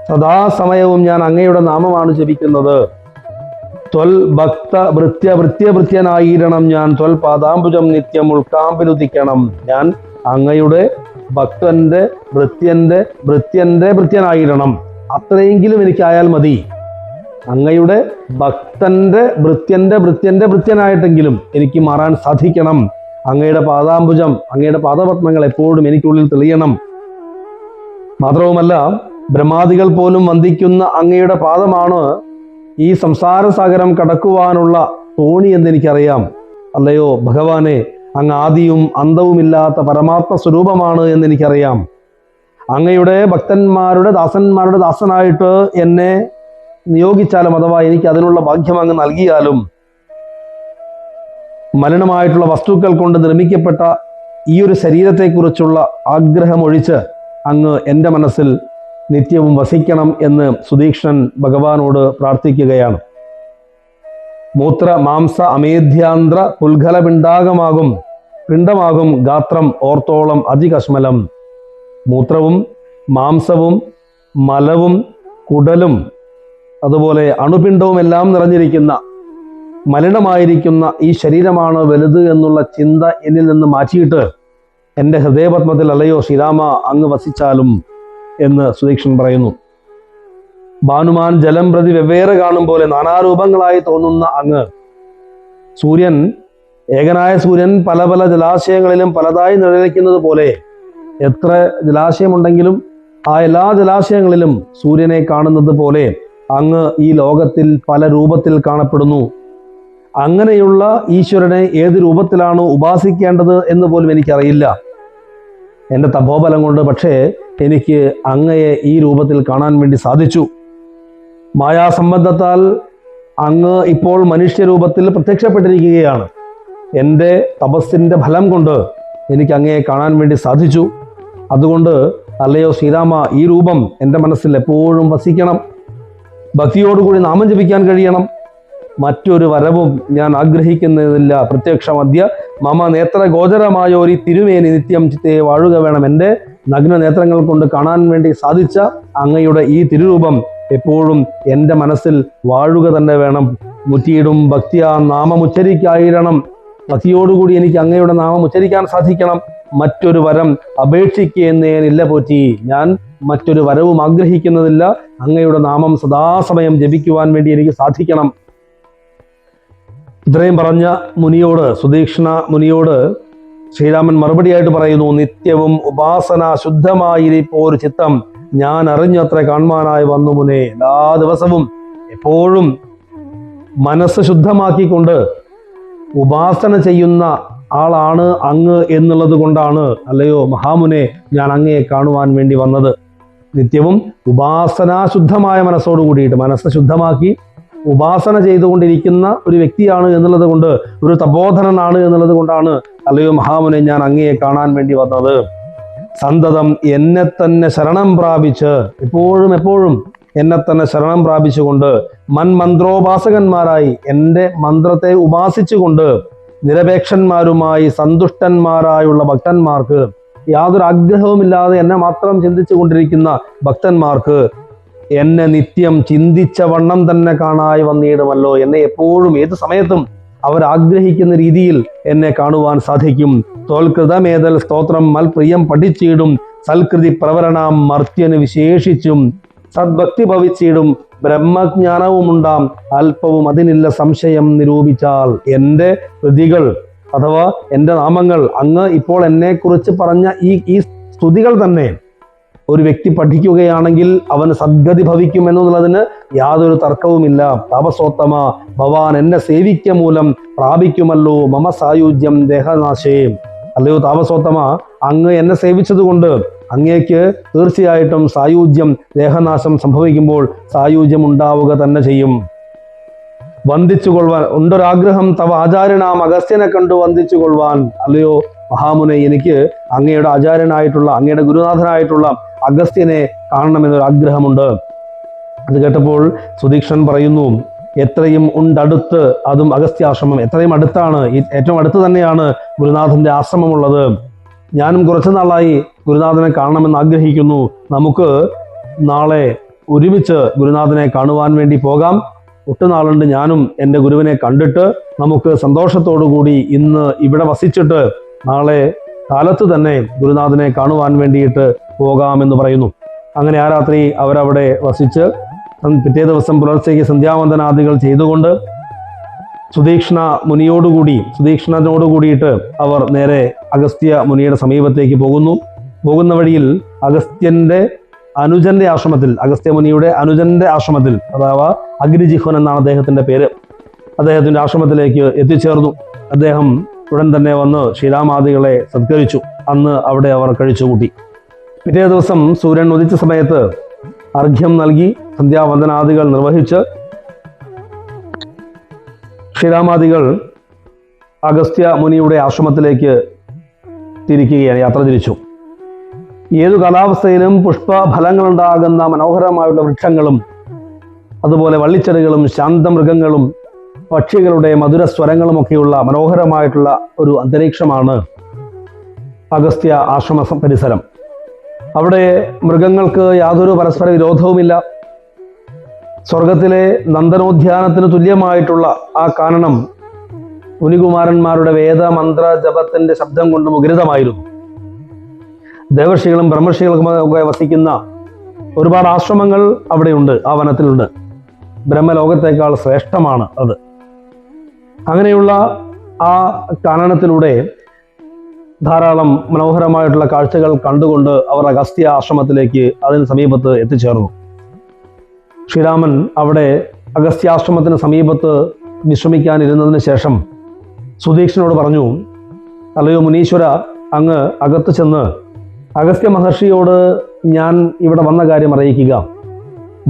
സദാസമയവും ഞാൻ അങ്ങയുടെ നാമമാണ് ജപിക്കുന്നത്. ത്വൽ ഭക്ത ഭൃത്യനായിരണം ഞാൻ, ത്വൽ പാദാംബുജം നിത്യം ഉൾക്കാമ്പിലുദിക്കണം. ഞാൻ അങ്ങയുടെ ഭക്തന്റെ ഭൃത്യനായിരണം. അത്രയെങ്കിലും എനിക്കായാൽ മതി. അങ്ങയുടെ ഭക്തന്റെ ഭൃത്യനായിട്ടെങ്കിലും എനിക്ക് മാറാൻ സാധിക്കണം. അങ്ങയുടെ പാദാംബുജം, അങ്ങയുടെ പാദപത്മങ്ങൾ എപ്പോഴും എനിക്കുള്ളിൽ തെളിയണം. മാത്രവുമല്ല, ബ്രഹ്മാദികൾ പോലും വന്ദിക്കുന്ന അങ്ങയുടെ പാദമാണ് ഈ സംസാര സാഗരം കടക്കുവാനുള്ള തോണി എന്നെനിക്കറിയാം. അല്ലയോ ഭഗവാനെ, അങ്ങ് ആദിയും അന്തവുമില്ലാത്ത പരമാത്മ സ്വരൂപമാണ് എന്നെനിക്കറിയാം. അങ്ങയുടെ ഭക്തന്മാരുടെ ദാസനായിട്ട് എന്നെ നിയോഗിച്ചാലും അഥവാ എനിക്ക് അതിനുള്ള ഭാഗ്യം അങ്ങ് നൽകിയാലും മലിനമായിട്ടുള്ള വസ്തുക്കൾ കൊണ്ട് നിർമ്മിക്കപ്പെട്ട ഈ ഒരു ശരീരത്തെക്കുറിച്ചുള്ള ആഗ്രഹമൊഴിച്ച് അങ്ങ് എൻ്റെ മനസ്സിൽ നിത്യവും വസിക്കണം എന്ന് സുദീക്ഷ്ണൻ ഭഗവാനോട് പ്രാർത്ഥിക്കുകയാണ്. മൂത്ര മാംസ അമേധ്യാന്ത്ര പുൽഘല പിണ്ടമാകും ഗാത്രം ഓർത്തോളം അതികശ്മലം. മൂത്രവും മാംസവും മലവും കുടലും അതുപോലെ അണുപിണ്ഡവും എല്ലാം നിറഞ്ഞിരിക്കുന്ന മലിനമായിരിക്കുന്ന ഈ ശരീരമാണ് വലുത് എന്നുള്ള ചിന്ത എന്നിൽ നിന്ന് മാറ്റിയിട്ട് എൻ്റെ ഹൃദയപത്മത്തിൽ അല്ലയോ ശ്രീരാമ അങ്ങ് വസിച്ചാലും എന്ന് സുദീക്ഷൻ പറയുന്നു. ഭാനുമാൻ ജലം പ്രതി വെവ്വേറെ കാണും പോലെ നാനാരൂപങ്ങളായി തോന്നുന്ന അങ്ങ് സൂര്യൻ, ഏകനായ സൂര്യൻ പല പല ജലാശയങ്ങളിലും പലതായി നിഴലിക്കുന്നത് പോലെ എത്ര ജലാശയമുണ്ടെങ്കിലും ആ എല്ലാ ജലാശയങ്ങളിലും സൂര്യനെ കാണുന്നത് പോലെ അങ്ങ് ഈ ലോകത്തിൽ പല രൂപത്തിൽ കാണപ്പെടുന്നു. അങ്ങനെയുള്ള ഈശ്വരനെ ഏത് രൂപത്തിലാണ് ഉപാസിക്കേണ്ടത് എന്ന് പോലും എനിക്കറിയില്ല എൻ്റെ തപോബലം കൊണ്ട്. പക്ഷേ എനിക്ക് അങ്ങയെ ഈ രൂപത്തിൽ കാണാൻ വേണ്ടി സാധിച്ചു. മായാസംബന്ധത്താൽ അങ്ങ് ഇപ്പോൾ മനുഷ്യരൂപത്തിൽ പ്രത്യക്ഷപ്പെട്ടിരിക്കുകയാണ്. എൻ്റെ തപസ്സിൻ്റെ ഫലം കൊണ്ട് എനിക്ക് അങ്ങയെ കാണാൻ വേണ്ടി സാധിച്ചു. അതുകൊണ്ട് അല്ലയോ ശ്രീരാമ, ഈ രൂപം എൻ്റെ മനസ്സിൽ എപ്പോഴും വസിക്കണം. ഭക്തിയോടുകൂടി നാമം ജപിക്കാൻ കഴിയണം. മറ്റൊരു വരവും ഞാൻ ആഗ്രഹിക്കുന്നതില്ല. പ്രത്യക്ഷമദ്യ മമ നേത്ര ഗോചരമായ ഒരു തിരുമേനി നിത്യം ചിത്തേ വാഴുക വേണം. എൻ്റെ നഗ്ന നേത്രങ്ങൾ കൊണ്ട് കാണാൻ വേണ്ടി സാധിച്ച അങ്ങയുടെ ഈ തിരുരൂപം എപ്പോഴും എൻ്റെ മനസ്സിൽ വാഴുക തന്നെ വേണം. മുറ്റിയിടും ഭക്തിയാ നാമമുച്ചരിക്കായിരണം. ഭക്തിയോടുകൂടി എനിക്ക് അങ്ങയുടെ നാമം ഉച്ചരിക്കാൻ സാധിക്കണം. മറ്റൊരു വരം അപേക്ഷിക്കുന്നേനില്ല പോറ്റി. ഞാൻ മറ്റൊരു വരവും ആഗ്രഹിക്കുന്നതില്ല. അങ്ങയുടെ നാമം സദാസമയം ജപിക്കുവാൻ വേണ്ടി എനിക്ക് സാധിക്കണം. ഇത്രയും പറഞ്ഞ മുനിയോട്, സുദീക്ഷ്ണ മുനിയോട് ശ്രീരാമൻ മറുപടിയായിട്ട് പറയുന്നു, നിത്യവും ഉപാസന ശുദ്ധമായിരിപ്പോരു ചിത്തം ഞാൻ അറിഞ്ഞത്ര കാണുവാനായി വന്നു മുനേ. എല്ലാ ദിവസവും എപ്പോഴും മനസ്സ് ശുദ്ധമാക്കിക്കൊണ്ട് ഉപാസന ചെയ്യുന്ന ആളാണ് അങ്ങ് എന്നുള്ളത് കൊണ്ടാണ് അല്ലയോ മഹാമുനെ ഞാൻ അങ്ങയെ കാണുവാൻ വേണ്ടി വന്നത്. നിത്യവും ഉപാസനാശുദ്ധമായ മനസ്സോട് കൂടിയിട്ട് മനസ്സ് ശുദ്ധമാക്കി ഉപാസന ചെയ്തുകൊണ്ടിരിക്കുന്ന ഒരു വ്യക്തിയാണ് എന്നുള്ളത് കൊണ്ട്, ഒരു തപോധനനാണ് എന്നുള്ളത് കൊണ്ടാണ് അല്ലയോ മഹാമുനെ ഞാൻ അങ്ങയെ കാണാൻ വേണ്ടി വന്നത്. സന്തതം എന്നെ തന്നെ ശരണം പ്രാപിച്ച്, എപ്പോഴും എന്നെ തന്നെ ശരണം പ്രാപിച്ചുകൊണ്ട് മന്ത്രോപാസകന്മാരായി എൻ്റെ മന്ത്രത്തെ ഉപാസിച്ചുകൊണ്ട് നിരപേക്ഷന്മാരുമായി സന്തുഷ്ടന്മാരായുള്ള ഭക്തന്മാർക്ക്, യാതൊരു ആഗ്രഹവുമില്ലാതെ എന്നെ മാത്രം ചിന്തിച്ചു കൊണ്ടിരിക്കുന്ന ഭക്തന്മാർക്ക് എന്നെ നിത്യം ചിന്തിച്ച വണ്ണം തന്നെ കാണായി വന്നിടുമല്ലോ. എന്നെ എപ്പോഴും ഏത് സമയത്തും അവരാഗ്രഹിക്കുന്ന രീതിയിൽ എന്നെ കാണുവാൻ സാധിക്കും. തോൽകൃതമേതൽ സ്തോത്രം മൽപ്രിയം പഠിച്ചിടും സൽകൃതി പ്രവരണാം മർത്യന് വിശേഷിച്ചും സദ്ഭക്തി ഭവിച്ചിടും ബ്രഹ്മജ്ഞാനവും ഉണ്ടാം അല്പവും അതിനില്ല സംശയം നിരൂപിച്ചാൽ. എൻ്റെ കൃതികൾ അഥവാ എൻ്റെ നാമങ്ങൾ, അങ്ങ് ഇപ്പോൾ എന്നെക്കുറിച്ച് പറഞ്ഞ ഈ സ്തുതികൾ തന്നെ ഒരു വ്യക്തി പഠിക്കുകയാണെങ്കിൽ അവന് സദ്ഗതി ഭവിക്കും എന്നുള്ളതിന് യാതൊരു തർക്കവുമില്ല. താപസോത്തമ ഭവാൻ എന്നെ സേവിക്ക മൂലം പ്രാപിക്കുമല്ലോ മമ സായുജ്യം ദേഹനാശേ. അല്ലയോ താപസോത്തമ, അങ്ങ് എന്നെ സേവിച്ചതുകൊണ്ട് അങ്ങേക്ക് തീർച്ചയായിട്ടും സായുജ്യം, ദേഹനാശം സംഭവിക്കുമ്പോൾ സായുജ്യം ഉണ്ടാവുക തന്നെ ചെയ്യും. വന്ദിച്ചുകൊള്ളുവാൻ ഉണ്ടൊരാഗ്രഹം തവ ആചാര്യനാം അഗസ്ത്യനെ കണ്ടു വന്ദിച്ചുകൊള്ളുവാൻ. അല്ലയോ മഹാമുനെ, എനിക്ക് അങ്ങയുടെ ആചാര്യനായിട്ടുള്ള അങ്ങയുടെ ഗുരുനാഥനായിട്ടുള്ള അഗസ്ത്യനെ കാണണമെന്നൊരു ആഗ്രഹമുണ്ട്. അത് കേട്ടപ്പോൾ സുദീക്ഷൻ പറയുന്നു, എത്രയും ഉണ്ടടുത്ത്, അതും അഗസ്ത്യാശ്രമം എത്രയും അടുത്താണ്, ഏറ്റവും അടുത്ത് തന്നെയാണ് ഗുരുനാഥന്റെ ആശ്രമമുള്ളത്. ഞാനും കുറച്ചു നാളായി ഗുരുനാഥനെ കാണണമെന്ന് ആഗ്രഹിക്കുന്നു. നമുക്ക് നാളെ ഒരുമിച്ച് ഗുരുനാഥനെ കാണുവാൻ വേണ്ടി പോകാം. ഒട്ടുനാളുണ്ട് ഞാനും എൻ്റെ ഗുരുവിനെ കണ്ടിട്ട് നമുക്ക് സന്തോഷത്തോടു കൂടി ഇന്ന് ഇവിടെ വസിച്ചിട്ട് നാളെ കാലത്ത് തന്നെ ഗുരുനാഥനെ കാണുവാൻ വേണ്ടിയിട്ട് പോകാമെന്ന് പറയുന്നു. അങ്ങനെ ആ രാത്രി അവരവിടെ വസിച്ച് പിറ്റേ ദിവസം പുലർച്ചയ്ക്ക് സന്ധ്യാവന്ദനാദികൾ ചെയ്തുകൊണ്ട് സുദീക്ഷണനോട് കൂടിയിട്ട് അവർ നേരെ അഗസ്ത്യ മുനിയുടെ സമീപത്തേക്ക് പോകുന്നു. പോകുന്ന വഴിയിൽ അഗസ്ത്യന്റെ അനുജന്റെ ആശ്രമത്തിൽ, അഗസ്ത്യ മുനിയുടെ അനുജന്റെ ആശ്രമത്തിൽ, അഥവാ അഗ്നിജിഹ്വൻ എന്നാണ് അദ്ദേഹത്തിന്റെ പേര്, അദ്ദേഹത്തിന്റെ ആശ്രമത്തിലേക്ക് എത്തിച്ചേർന്നു. അദ്ദേഹം ഉടൻ തന്നെ വന്ന് ശ്രീരാമാദികളെ സത്കരിച്ചു. അന്ന് അവിടെ അവർ കഴിച്ചുകൂട്ടി. പിറ്റേ ദിവസം സൂര്യൻ ഉദിച്ച സമയത്ത് അർഘ്യം നൽകി സന്ധ്യാവന്ദനാദികൾ നിർവഹിച്ച് ശ്രീരാമാദികൾ അഗസ്ത്യ മുനിയുടെ ആശ്രമത്തിലേക്ക് യാത്ര തിരിച്ചു. ഏതു കാലാവസ്ഥയിലും പുഷ്പഫലങ്ങളുണ്ടാകുന്ന മനോഹരമായുള്ള വൃക്ഷങ്ങളും അതുപോലെ വള്ളിച്ചെടികളും ശാന്തമൃഗങ്ങളും പക്ഷികളുടെ മധുര സ്വരങ്ങളുമൊക്കെയുള്ള മനോഹരമായിട്ടുള്ള ഒരു അന്തരീക്ഷമാണ് അഗസ്ത്യ ആശ്രമ പരിസരം. അവിടെ മൃഗങ്ങൾക്ക് യാതൊരു പരസ്പര വിരോധവുമില്ല. സ്വർഗത്തിലെ നന്ദനോദ്യാനത്തിന് തുല്യമായിട്ടുള്ള ആ കാനനം മുനികുമാരന്മാരുടെ വേദമന്ത്ര ജപത്തിന്റെ ശബ്ദം കൊണ്ട് മുഖരിതമായിരുന്നു. ദേവർഷികളും ബ്രഹ്മർഷികളും ഒക്കെ വസിക്കുന്ന ഒരുപാട് ആശ്രമങ്ങൾ അവിടെയുണ്ട്, ആ വനത്തിലുണ്ട്. ബ്രഹ്മലോകത്തേക്കാൾ ശ്രേഷ്ഠമാണ് അത്. അങ്ങനെയുള്ള ആ കാനനത്തിലൂടെ ധാരാളം മനോഹരമായിട്ടുള്ള കാഴ്ചകൾ കണ്ടുകൊണ്ട് അവർ അഗസ്ത്യ ആശ്രമത്തിലേക്ക് അതിന് സമീപത്ത് എത്തിച്ചേർന്നു. ശ്രീരാമൻ അവിടെ അഗസ്ത്യാശ്രമത്തിന് സമീപത്ത് വിശ്രമിക്കാനിരുന്നതിന് ശേഷം സുദീക്ഷനോട് പറഞ്ഞു, അല്ലയോ മുനീശ്വര, അങ്ങ് അകത്ത് ചെന്ന് അഗസ്ത്യ മഹർഷിയോട് ഞാൻ ഇവിടെ വന്ന കാര്യം അറിയിക്കുക.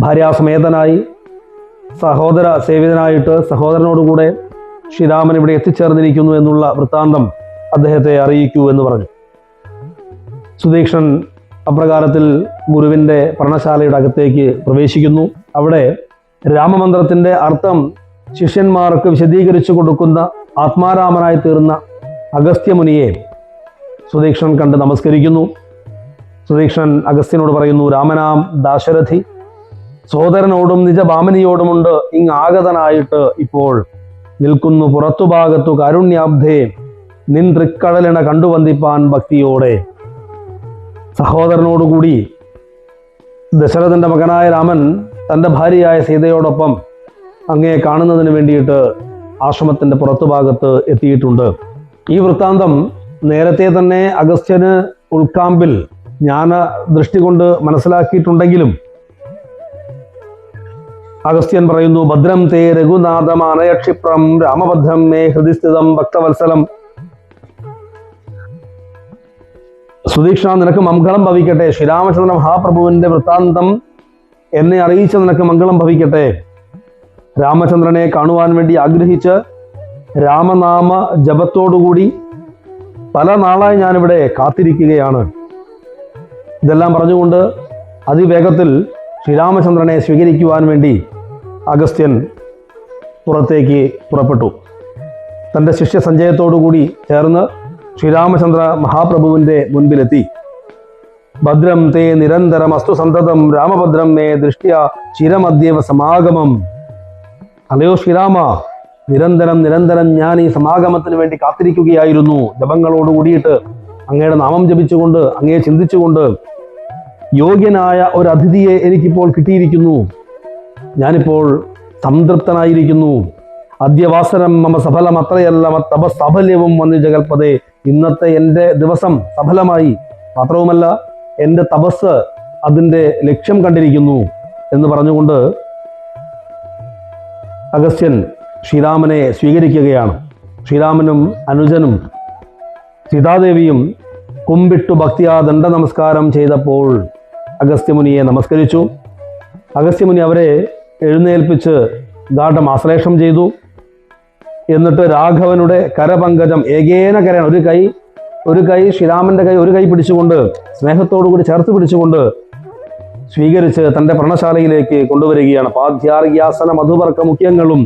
ഭാര്യാസമേതനായി സഹോദര സേവിതനായിട്ട് സഹോദരനോടുകൂടെ ശ്രീരാമൻ ഇവിടെ എത്തിച്ചേർന്നിരിക്കുന്നു എന്നുള്ള വൃത്താന്തം അദ്ദേഹത്തെ അറിയിക്കൂ എന്ന് പറഞ്ഞു. സുദീക്ഷൻ അപ്രകാരത്തിൽ ഗുരുവിൻ്റെ പർണശാലയുടെ അകത്തേക്ക് പ്രവേശിക്കുന്നു. അവിടെ രാമമന്ത്രത്തിൻ്റെ അർത്ഥം ശിഷ്യന്മാർക്ക് വിശദീകരിച്ചു കൊടുക്കുന്ന ആത്മാരാമനായി തീർന്ന അഗസ്ത്യമുനിയെ സുദീക്ഷൻ കണ്ട് നമസ്കരിക്കുന്നു. സുദീക്ഷൻ അഗസ്ത്യനോട് പറയുന്നു, രാമനാം ദാശരഥി സോദരനോടും നിജഭാമനിയോടുമുണ്ട് ഇങ്ങാഗതനായിട്ട് ഇപ്പോൾ നിൽക്കുന്നു പുറത്തുഭാഗത്തു കാരുണ്യാബ്ധേ നിൻ തൃക്കടലിണ കണ്ടുവന്ദിപ്പാൻ ഭക്തിയോടെ. സഹോദരനോടുകൂടി ദശരഥന്റെ മകനായ രാമൻ തൻ്റെ ഭാര്യയായ സീതയോടൊപ്പം അങ്ങയെ കാണുന്നതിന് വേണ്ടിയിട്ട് ആശ്രമത്തിൻ്റെ പുറത്തുഭാഗത്ത് എത്തിയിട്ടുണ്ട്. ഈ വൃത്താന്തം നേരത്തെ തന്നെ അഗസ്ത്യന് ഉൾക്കാമ്പിൽ ജ്ഞാന ദൃഷ്ടി കൊണ്ട് മനസ്സിലാക്കിയിട്ടുണ്ടെങ്കിലും അഗസ്ത്യൻ പറയുന്നു, ഭദ്രം തേ രഘുനാഥമാനയക്ഷിപ്രം രാമഭദ്രം മേ ഹൃദിസ്ഥിതം ഭക്തവത്സലം. സുദീക്ഷ, നിനക്ക് മംഗളം ഭവിക്കട്ടെ. ശ്രീരാമചന്ദ്ര മഹാപ്രഭുവിന്റെ വൃത്താന്തം എന്നെ അറിയിച്ച നിനക്ക് മംഗളം ഭവിക്കട്ടെ. രാമചന്ദ്രനെ കാണുവാൻ വേണ്ടി ആഗ്രഹിച്ച് രാമനാമ ജപത്തോടുകൂടി പല നാളായി ഞാനിവിടെ കാത്തിരിക്കുകയാണ്. ഇതെല്ലാം പറഞ്ഞുകൊണ്ട് അതിവേഗത്തിൽ ശ്രീരാമചന്ദ്രനെ സ്വീകരിക്കുവാൻ വേണ്ടി അഗസ്ത്യൻ പുറത്തേക്ക് പുറപ്പെട്ടു. തൻ്റെ ശിഷ്യ സഞ്ജയത്തോടുകൂടി ചേർന്ന് ശ്രീരാമചന്ദ്ര മഹാപ്രഭുവിൻ്റെ മുൻപിലെത്തി. ഭദ്രം തേ നിരന്തരം അസ്തു സന്തതം രാമഭദ്രം മേ ദൃഷ്ട്യ ചിരമദ്യവ സമാഗമം. അല്ലയോ ശ്രീരാമ, നിരന്തരം ഞാൻ ഈ സമാഗമത്തിന് വേണ്ടി കാത്തിരിക്കുകയായിരുന്നു. ജപങ്ങളോട് കൂടിയിട്ട് അങ്ങയുടെ നാമം ജപിച്ചുകൊണ്ട്, അങ്ങയെ ചിന്തിച്ചുകൊണ്ട് യോഗ്യനായ ഒരു അതിഥിയെ എനിക്കിപ്പോൾ കിട്ടിയിരിക്കുന്നു. ഞാനിപ്പോൾ സംതൃപ്തനായിരിക്കുന്നു. അദ്യവാസരം മമ സഫലം അത്രയല്ല തപസാഫല്യവും വന്നു ജഗൽപതേ. ഇന്നത്തെ എൻ്റെ ദിവസം സഫലമായി. മാത്രവുമല്ല, എൻ്റെ തപസ് അതിൻ്റെ ലക്ഷ്യം കണ്ടിരിക്കുന്നു എന്ന് പറഞ്ഞുകൊണ്ട് അഗസ്ത്യൻ ശ്രീരാമനെ സ്വീകരിക്കുകയാണ്. ശ്രീരാമനും അനുജനും സീതാദേവിയും കുമ്പിട്ടു ഭക്തിയാ ദണ്ഡ നമസ്കാരം ചെയ്തപ്പോൾ അഗസ്ത്യമുനിയെ നമസ്കരിച്ചു. അഗസ്ത്യമുനി അവരെ എഴുന്നേൽപ്പിച്ച് ഗാഠമാശ്ലേഷം ചെയ്തു. എന്നിട്ട് രാഘവനുടെ കരപങ്കജം ഏകേന കരയാണ്, ഒരു കൈ ശ്രീരാമന്റെ കൈ, ഒരു കൈ പിടിച്ചുകൊണ്ട് സ്നേഹത്തോടു കൂടി ചേർത്ത് പിടിച്ചുകൊണ്ട് സ്വീകരിച്ച് തൻ്റെ പർണശാലയിലേക്ക് കൊണ്ടുവരികയാണ്. പാദ്യാർഗ്യാസന മധുവർക്ക മുഖ്യങ്ങളും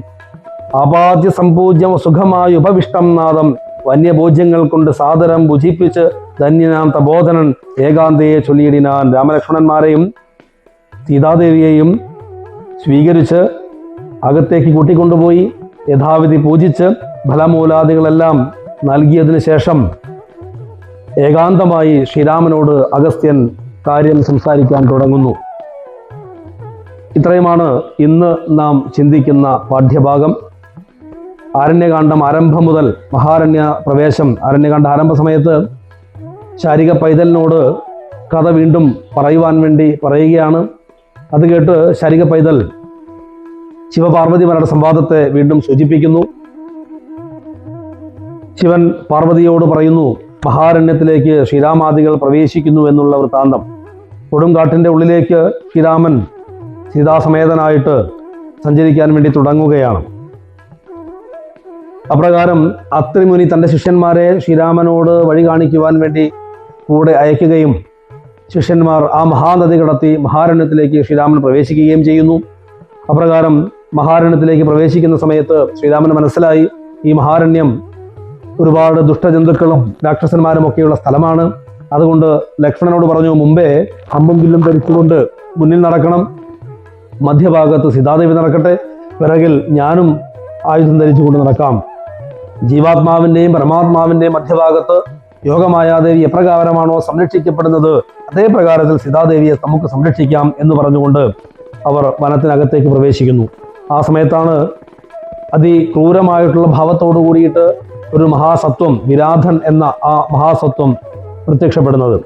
ആപാദ്യ സമ്പൂജ്യം സുഖമായ ഉപവിഷ്ടം നാദം വന്യഭോജ്യങ്ങൾ കൊണ്ട് സാദരം ഭുജിപ്പിച്ച് ധന്യനാം തബോധനൻ ഏകാന്തയെ ചൊല്ലിയിടിനാൻ. രാമലക്ഷ്മണന്മാരെയും സീതാദേവിയെയും സ്വീകരിച്ച് അകത്തേക്ക് കൂട്ടിക്കൊണ്ടുപോയി യഥാവിധി പൂജിച്ച് ഫലമൂലാദികളെല്ലാം നൽകിയതിനു ശേഷം ഏകാന്തമായി ശ്രീരാമനോട് അഗസ്ത്യൻ കാര്യം സംസാരിക്കാൻ തുടങ്ങുന്നു. ഇത്രയുമാണ് ഇന്ന് നാം ചിന്തിക്കുന്ന പാഠ്യഭാഗം. ആരണ്യകാന്ഡം ആരംഭം മുതൽ മഹാരണ്യ പ്രവേശം, ആരണ്യകാന്ഡ ആരംഭ സമയത്ത് ശാരിക പൈതലിനോട് കഥ വീണ്ടും പറയുവാൻ വേണ്ടി പറയുകയാണ്. അത് കേട്ട് ശാരിക പൈതൽ ശിവപാർവതിമാരുടെ സംവാദത്തെ വീണ്ടും സൂചിപ്പിക്കുന്നു. ശിവൻ പാർവതിയോട് പറയുന്നു, മഹാരണ്യത്തിലേക്ക് ശ്രീരാമാദികൾ പ്രവേശിക്കുന്നു എന്നുള്ള വൃത്താന്തം. കൊടുങ്കാട്ടിൻ്റെ ഉള്ളിലേക്ക് ശ്രീരാമൻ സീതാസമേതനായിട്ട് സഞ്ചരിക്കാൻ വേണ്ടി തുടങ്ങുകയാണ്. അപ്രകാരം അത്രിമുനി തൻ്റെ ശിഷ്യന്മാരെ ശ്രീരാമനോട് വഴി കാണിക്കുവാൻ വേണ്ടി കൂടെ അയക്കുകയും ശിഷ്യന്മാർ ആ മഹാനദി കടത്തി മഹാരണ്യത്തിലേക്ക് ശ്രീരാമൻ പ്രവേശിക്കുകയും ചെയ്യുന്നു. അപ്രകാരം മഹാരണ്യത്തിലേക്ക് പ്രവേശിക്കുന്ന സമയത്ത് ശ്രീരാമന് മനസ്സിലായി ഈ മഹാരണ്യം ഒരുപാട് ദുഷ്ടജന്തുക്കളും രാക്ഷസന്മാരും ഒക്കെയുള്ള സ്ഥലമാണ്. അതുകൊണ്ട് ലക്ഷ്മണനോട് പറഞ്ഞു, മുമ്പേ അമ്പും വില്ലും ധരിച്ചുകൊണ്ട് മുന്നിൽ നടക്കണം, മധ്യഭാഗത്ത് സീതാദേവി നടക്കട്ടെ, പിറകിൽ ഞാനും ആയുധം ധരിച്ചുകൊണ്ട് നടക്കാം. ജീവാത്മാവിൻ്റെയും പരമാത്മാവിൻ്റെയും മധ്യഭാഗത്ത് യോഗമായാദേവി എപ്രകാരമാണോ സംരക്ഷിക്കപ്പെടുന്നത് അതേ പ്രകാരത്തിൽ സീതാദേവിയെ നമുക്ക് സംരക്ഷിക്കാം എന്ന് പറഞ്ഞുകൊണ്ട് അവർ വനത്തിനകത്തേക്ക് പ്രവേശിക്കുന്നു. ആ സമയത്താണ് അതിക്രൂരമായിട്ടുള്ള ഭാവത്തോടു കൂടിയിട്ട് ഒരു മഹാസത്വം, വിരാധൻ എന്ന ആ മഹാസത്വം പ്രത്യക്ഷപ്പെടുന്നത്.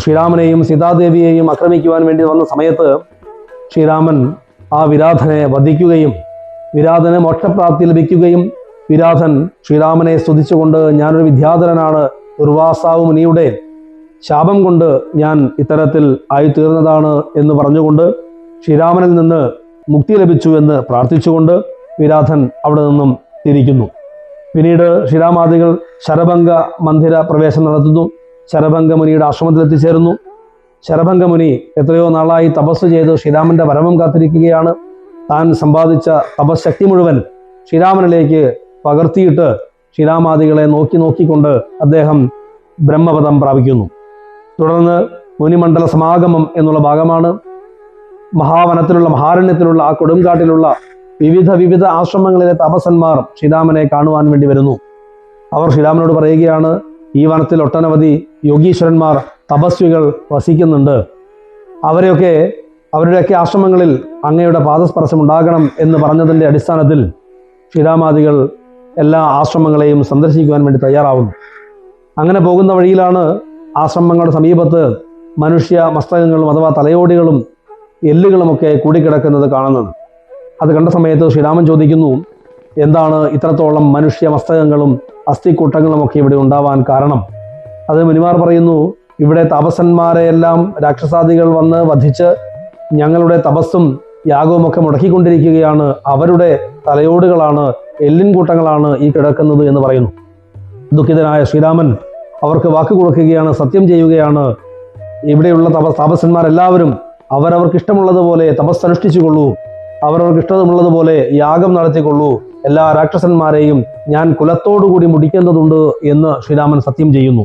ശ്രീരാമനെയും സീതാദേവിയെയും ആക്രമിക്കുവാൻ വേണ്ടി വന്ന സമയത്ത് ശ്രീരാമൻ ആ വിരാധനെ വധിക്കുകയും വിരാധന് മോക്ഷപ്രാപ്തി ലഭിക്കുകയും വിരാധൻ ശ്രീരാമനെ സ്തുതിച്ചുകൊണ്ട് ഞാനൊരു വിദ്യാധരനാണ്, ദുർവാസാവ് മുനിയുടെ ശാപം കൊണ്ട് ഞാൻ ഇത്തരത്തിൽ ആയിത്തീർന്നതാണ് എന്ന് പറഞ്ഞുകൊണ്ട് ശ്രീരാമനിൽ നിന്ന് മുക്തി ലഭിച്ചു എന്ന് പ്രാർത്ഥിച്ചുകൊണ്ട് വിരാധൻ അവിടെ നിന്നും തിരിക്കുന്നു. പിന്നീട് ശ്രീരാമാദികൾ ശരഭംഗ മന്ദിര പ്രവേശം നടത്തുന്നു. ശരഭംഗ മുനിയുടെ ആശ്രമത്തിൽ എത്തിച്ചേരുന്നു. ശരഭംഗ മുനി എത്രയോ നാളായി തപസ് ചെയ്ത് ശ്രീരാമന്റെ വരവും കാത്തിരിക്കുകയാണ്. താൻ സമ്പാദിച്ച തപശക്തി മുഴുവൻ ശ്രീരാമനിലേക്ക് പകർത്തിയിട്ട് ശ്രീരാമാദികളെ നോക്കിക്കൊണ്ട് അദ്ദേഹം ബ്രഹ്മപദം പ്രാപിക്കുന്നു. തുടർന്ന് മുനിമണ്ഡല സമാഗമം എന്നുള്ള ഭാഗമാണ്. മഹാവനത്തിലുള്ള മഹാരണ്യത്തിലുള്ള ആ കൊടുങ്കാട്ടിലുള്ള വിവിധ ആശ്രമങ്ങളിലെ തപസ്സന്മാർ ശ്രീരാമനെ കാണുവാൻ വേണ്ടി വരുന്നു. അവർ ശ്രീരാമനോട് പറയുകയാണ്, ഈ വനത്തിൽ ഒട്ടനവധി യോഗീശ്വരന്മാർ, തപസ്വികൾ വസിക്കുന്നുണ്ട്. അവരുടെയൊക്കെ ആശ്രമങ്ങളിൽ അങ്ങയുടെ പാദസ്പർശം ഉണ്ടാകണം എന്ന് പറഞ്ഞതിൻ്റെ അടിസ്ഥാനത്തിൽ ശ്രീരാമാദികൾ എല്ലാ ആശ്രമങ്ങളെയും സന്ദർശിക്കുവാൻ വേണ്ടി തയ്യാറാവുന്നു. അങ്ങനെ പോകുന്ന വഴിയിലാണ് ആശ്രമങ്ങളുടെ സമീപത്ത് മനുഷ്യ മസ്തകങ്ങളും അഥവാ തലയോടികളും എല്ലുകളുമൊക്കെ കൂടിക്കിടക്കുന്നത് കാണുന്നത്. അത് കണ്ട സമയത്ത് ശ്രീരാമൻ ചോദിക്കുന്നു, എന്താണ് ഇത്രത്തോളം മനുഷ്യ മസ്തകങ്ങളും അസ്ഥിക്കൂട്ടങ്ങളും ഒക്കെ ഇവിടെ ഉണ്ടാവാൻ കാരണം? അത് മുനിമാർ പറയുന്നു, ഇവിടെ താപസന്മാരെയെല്ലാം രാക്ഷസാദികൾ വന്ന് വധിച്ച് ഞങ്ങളുടെ തപസ്സും യാഗവുമൊക്കെ മുടക്കിക്കൊണ്ടിരിക്കുകയാണ്. അവരുടെ തലയോടുകളാണ്, എല്ലിൻ കൂട്ടങ്ങളാണ് ഈ കിടക്കുന്നത് എന്ന് പറയുന്നു. ദുഃഖിതനായ ശ്രീരാമൻ അവർക്ക് വാക്ക് കൊടുക്കുകയാണ്, സത്യം ചെയ്യുകയാണ്. ഇവിടെയുള്ള താപസന്മാരെല്ലാവരും അവരവർക്ക് ഇഷ്ടമുള്ളതുപോലെ തപസ് അനുഷ്ഠിച്ചുകൊള്ളൂ, അവരവർക്ക് ഇഷ്ടമുള്ളതുപോലെ യാഗം നടത്തിക്കൊള്ളൂ. എല്ലാ രാക്ഷസന്മാരെയും ഞാൻ കുലത്തോടുകൂടി മുടിക്കേണ്ടതുണ്ട് എന്ന് ശ്രീരാമൻ സത്യം ചെയ്യുന്നു.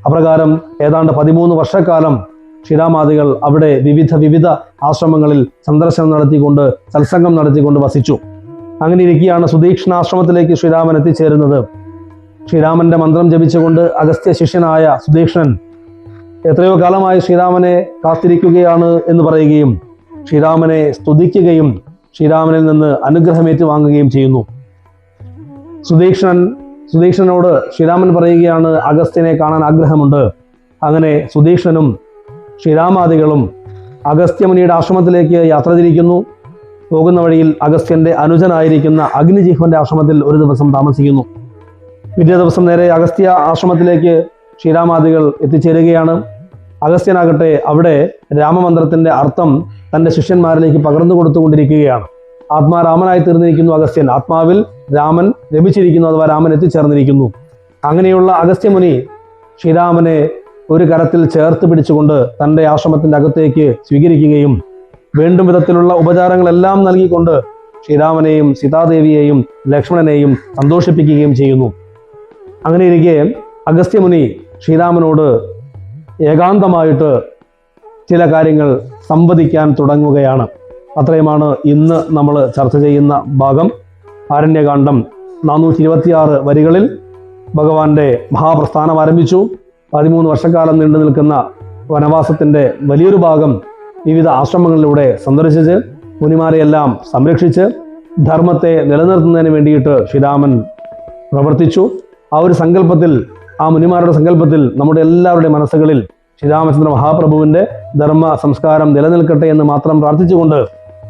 അപ്രകാരം ഏതാണ്ട് 13 വർഷക്കാലം ശ്രീരാമാദികൾ അവിടെ വിവിധ ആശ്രമങ്ങളിൽ സന്ദർശനം നടത്തിക്കൊണ്ട് സത്സംഗം നടത്തിക്കൊണ്ട് വസിച്ചു. അങ്ങനെ ഇരിക്കുകയാണ് സുദീക്ഷണാശ്രമത്തിലേക്ക് ശ്രീരാമൻ എത്തിച്ചേരുന്നത്. ശ്രീരാമന്റെ മന്ത്രം ജപിച്ചുകൊണ്ട് അഗസ്ത്യ ശിഷ്യനായ സുദീക്ഷണൻ എത്രയോ കാലമായി ശ്രീരാമനെ കാത്തിരിക്കുകയാണ് എന്ന് പറയുകയും ശ്രീരാമനെ സ്തുതിക്കുകയും ശ്രീരാമനിൽ നിന്ന് അനുഗ്രഹമേറ്റു വാങ്ങുകയും ചെയ്യുന്നു. സുദീക്ഷണനോട് ശ്രീരാമൻ പറയുകയാണ്, അഗസ്ത്യനെ കാണാൻ ആഗ്രഹമുണ്ട്. അങ്ങനെ സുദീക്ഷണനും ശ്രീരാമാദികളും അഗസ്ത്യമുനിയുടെ ആശ്രമത്തിലേക്ക് യാത്ര തിരിക്കുന്നു. പോകുന്ന വഴിയിൽ അഗസ്ത്യന്റെ അനുജനായിരിക്കുന്ന അഗ്നിജിഹ്വന്റെ ആശ്രമത്തിൽ ഒരു ദിവസം താമസിക്കുന്നു. പിറ്റേ ദിവസം നേരെ അഗസ്ത്യ ആശ്രമത്തിലേക്ക് ശ്രീരാമാദികൾ എത്തിച്ചേരുകയാണ്. അഗസ്ത്യനാകട്ടെ അവിടെ രാമമന്ത്രത്തിന്റെ അർത്ഥം തൻ്റെ ശിഷ്യന്മാരിലേക്ക് പകർന്നു കൊടുത്തുകൊണ്ടിരിക്കുകയാണ്. ആത്മാരാമനായി തീർന്നിരിക്കുന്നു അഗസ്ത്യൻ. ആത്മാവിൽ രാമൻ ലഭിച്ചിരിക്കുന്നു, അഥവാ രാമൻ എത്തിച്ചേർന്നിരിക്കുന്നു. അങ്ങനെയുള്ള അഗസ്ത്യമുനി ശ്രീരാമനെ ഒരു കരത്തിൽ ചേർത്ത് പിടിച്ചുകൊണ്ട് തൻ്റെ ആശ്രമത്തിൻ്റെ അകത്തേക്ക് സ്വീകരിക്കുകയും വേണ്ടും വിധത്തിലുള്ള ഉപചാരങ്ങളെല്ലാം നൽകിക്കൊണ്ട് ശ്രീരാമനെയും സീതാദേവിയെയും ലക്ഷ്മണനെയും സന്തോഷിപ്പിക്കുകയും ചെയ്യുന്നു. അങ്ങനെ ഇരിക്കെ അഗസ്ത്യമുനി ശ്രീരാമനോട് ഏകാന്തമായിട്ട് ചില കാര്യങ്ങൾ സംവദിക്കാൻ തുടങ്ങുകയാണ്. അത്രയുമാണ് ഇന്ന് നമ്മൾ ചർച്ച ചെയ്യുന്ന ഭാഗം. ആരണ്യകാണ്ഡം 426 വരികളിൽ ഭഗവാന്റെ മഹാപ്രസ്ഥാനം ആരംഭിച്ചു. 13 വർഷക്കാലം നീണ്ടു നിൽക്കുന്ന വനവാസത്തിൻ്റെ വലിയൊരു ഭാഗം വിവിധ ആശ്രമങ്ങളിലൂടെ സന്ദർശിച്ച് മുനിമാരെയെല്ലാം സംരക്ഷിച്ച് ധർമ്മത്തെ നിലനിർത്തുന്നതിന് വേണ്ടിയിട്ട് ശ്രീരാമൻ പ്രവർത്തിച്ചു. ആ ഒരു സങ്കല്പത്തിൽ, ആ മുനിമാരുടെ സങ്കല്പത്തിൽ നമ്മുടെ എല്ലാവരുടെയും മനസ്സുകളിൽ ശ്രീരാമചന്ദ്ര മഹാപ്രഭുവിൻ്റെ ധർമ്മ സംസ്കാരം നിലനിൽക്കട്ടെ എന്ന് മാത്രം പ്രാർത്ഥിച്ചുകൊണ്ട്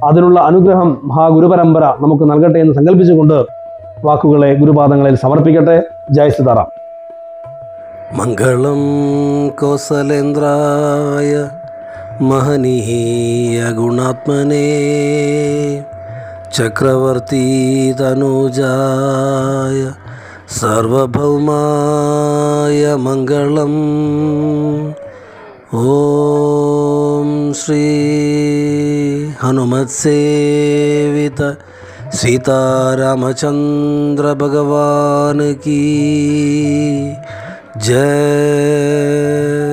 അതിനുള്ള അനുഗ്രഹം മഹാഗുരുപരമ്പര നമുക്ക് നൽകട്ടെ എന്ന് സങ്കല്പിച്ചുകൊണ്ട് വാക്കുകളെ ഗുരുപാദങ്ങളിൽ സമർപ്പിക്കട്ടെ. ജയ് സീതാറാം. മംഗളം കൗസലേന്ദ്രായ മഹനീയ ഗുണാത്മനേ ചക്രവർത്തി തനൂജായ സർവഭൗമായ മംഗളം. ഓം ശ്രീ ഹനുമത്സേവിത സീതാരാമചന്ദ്ര ഭഗവാൻ കീ ജയ.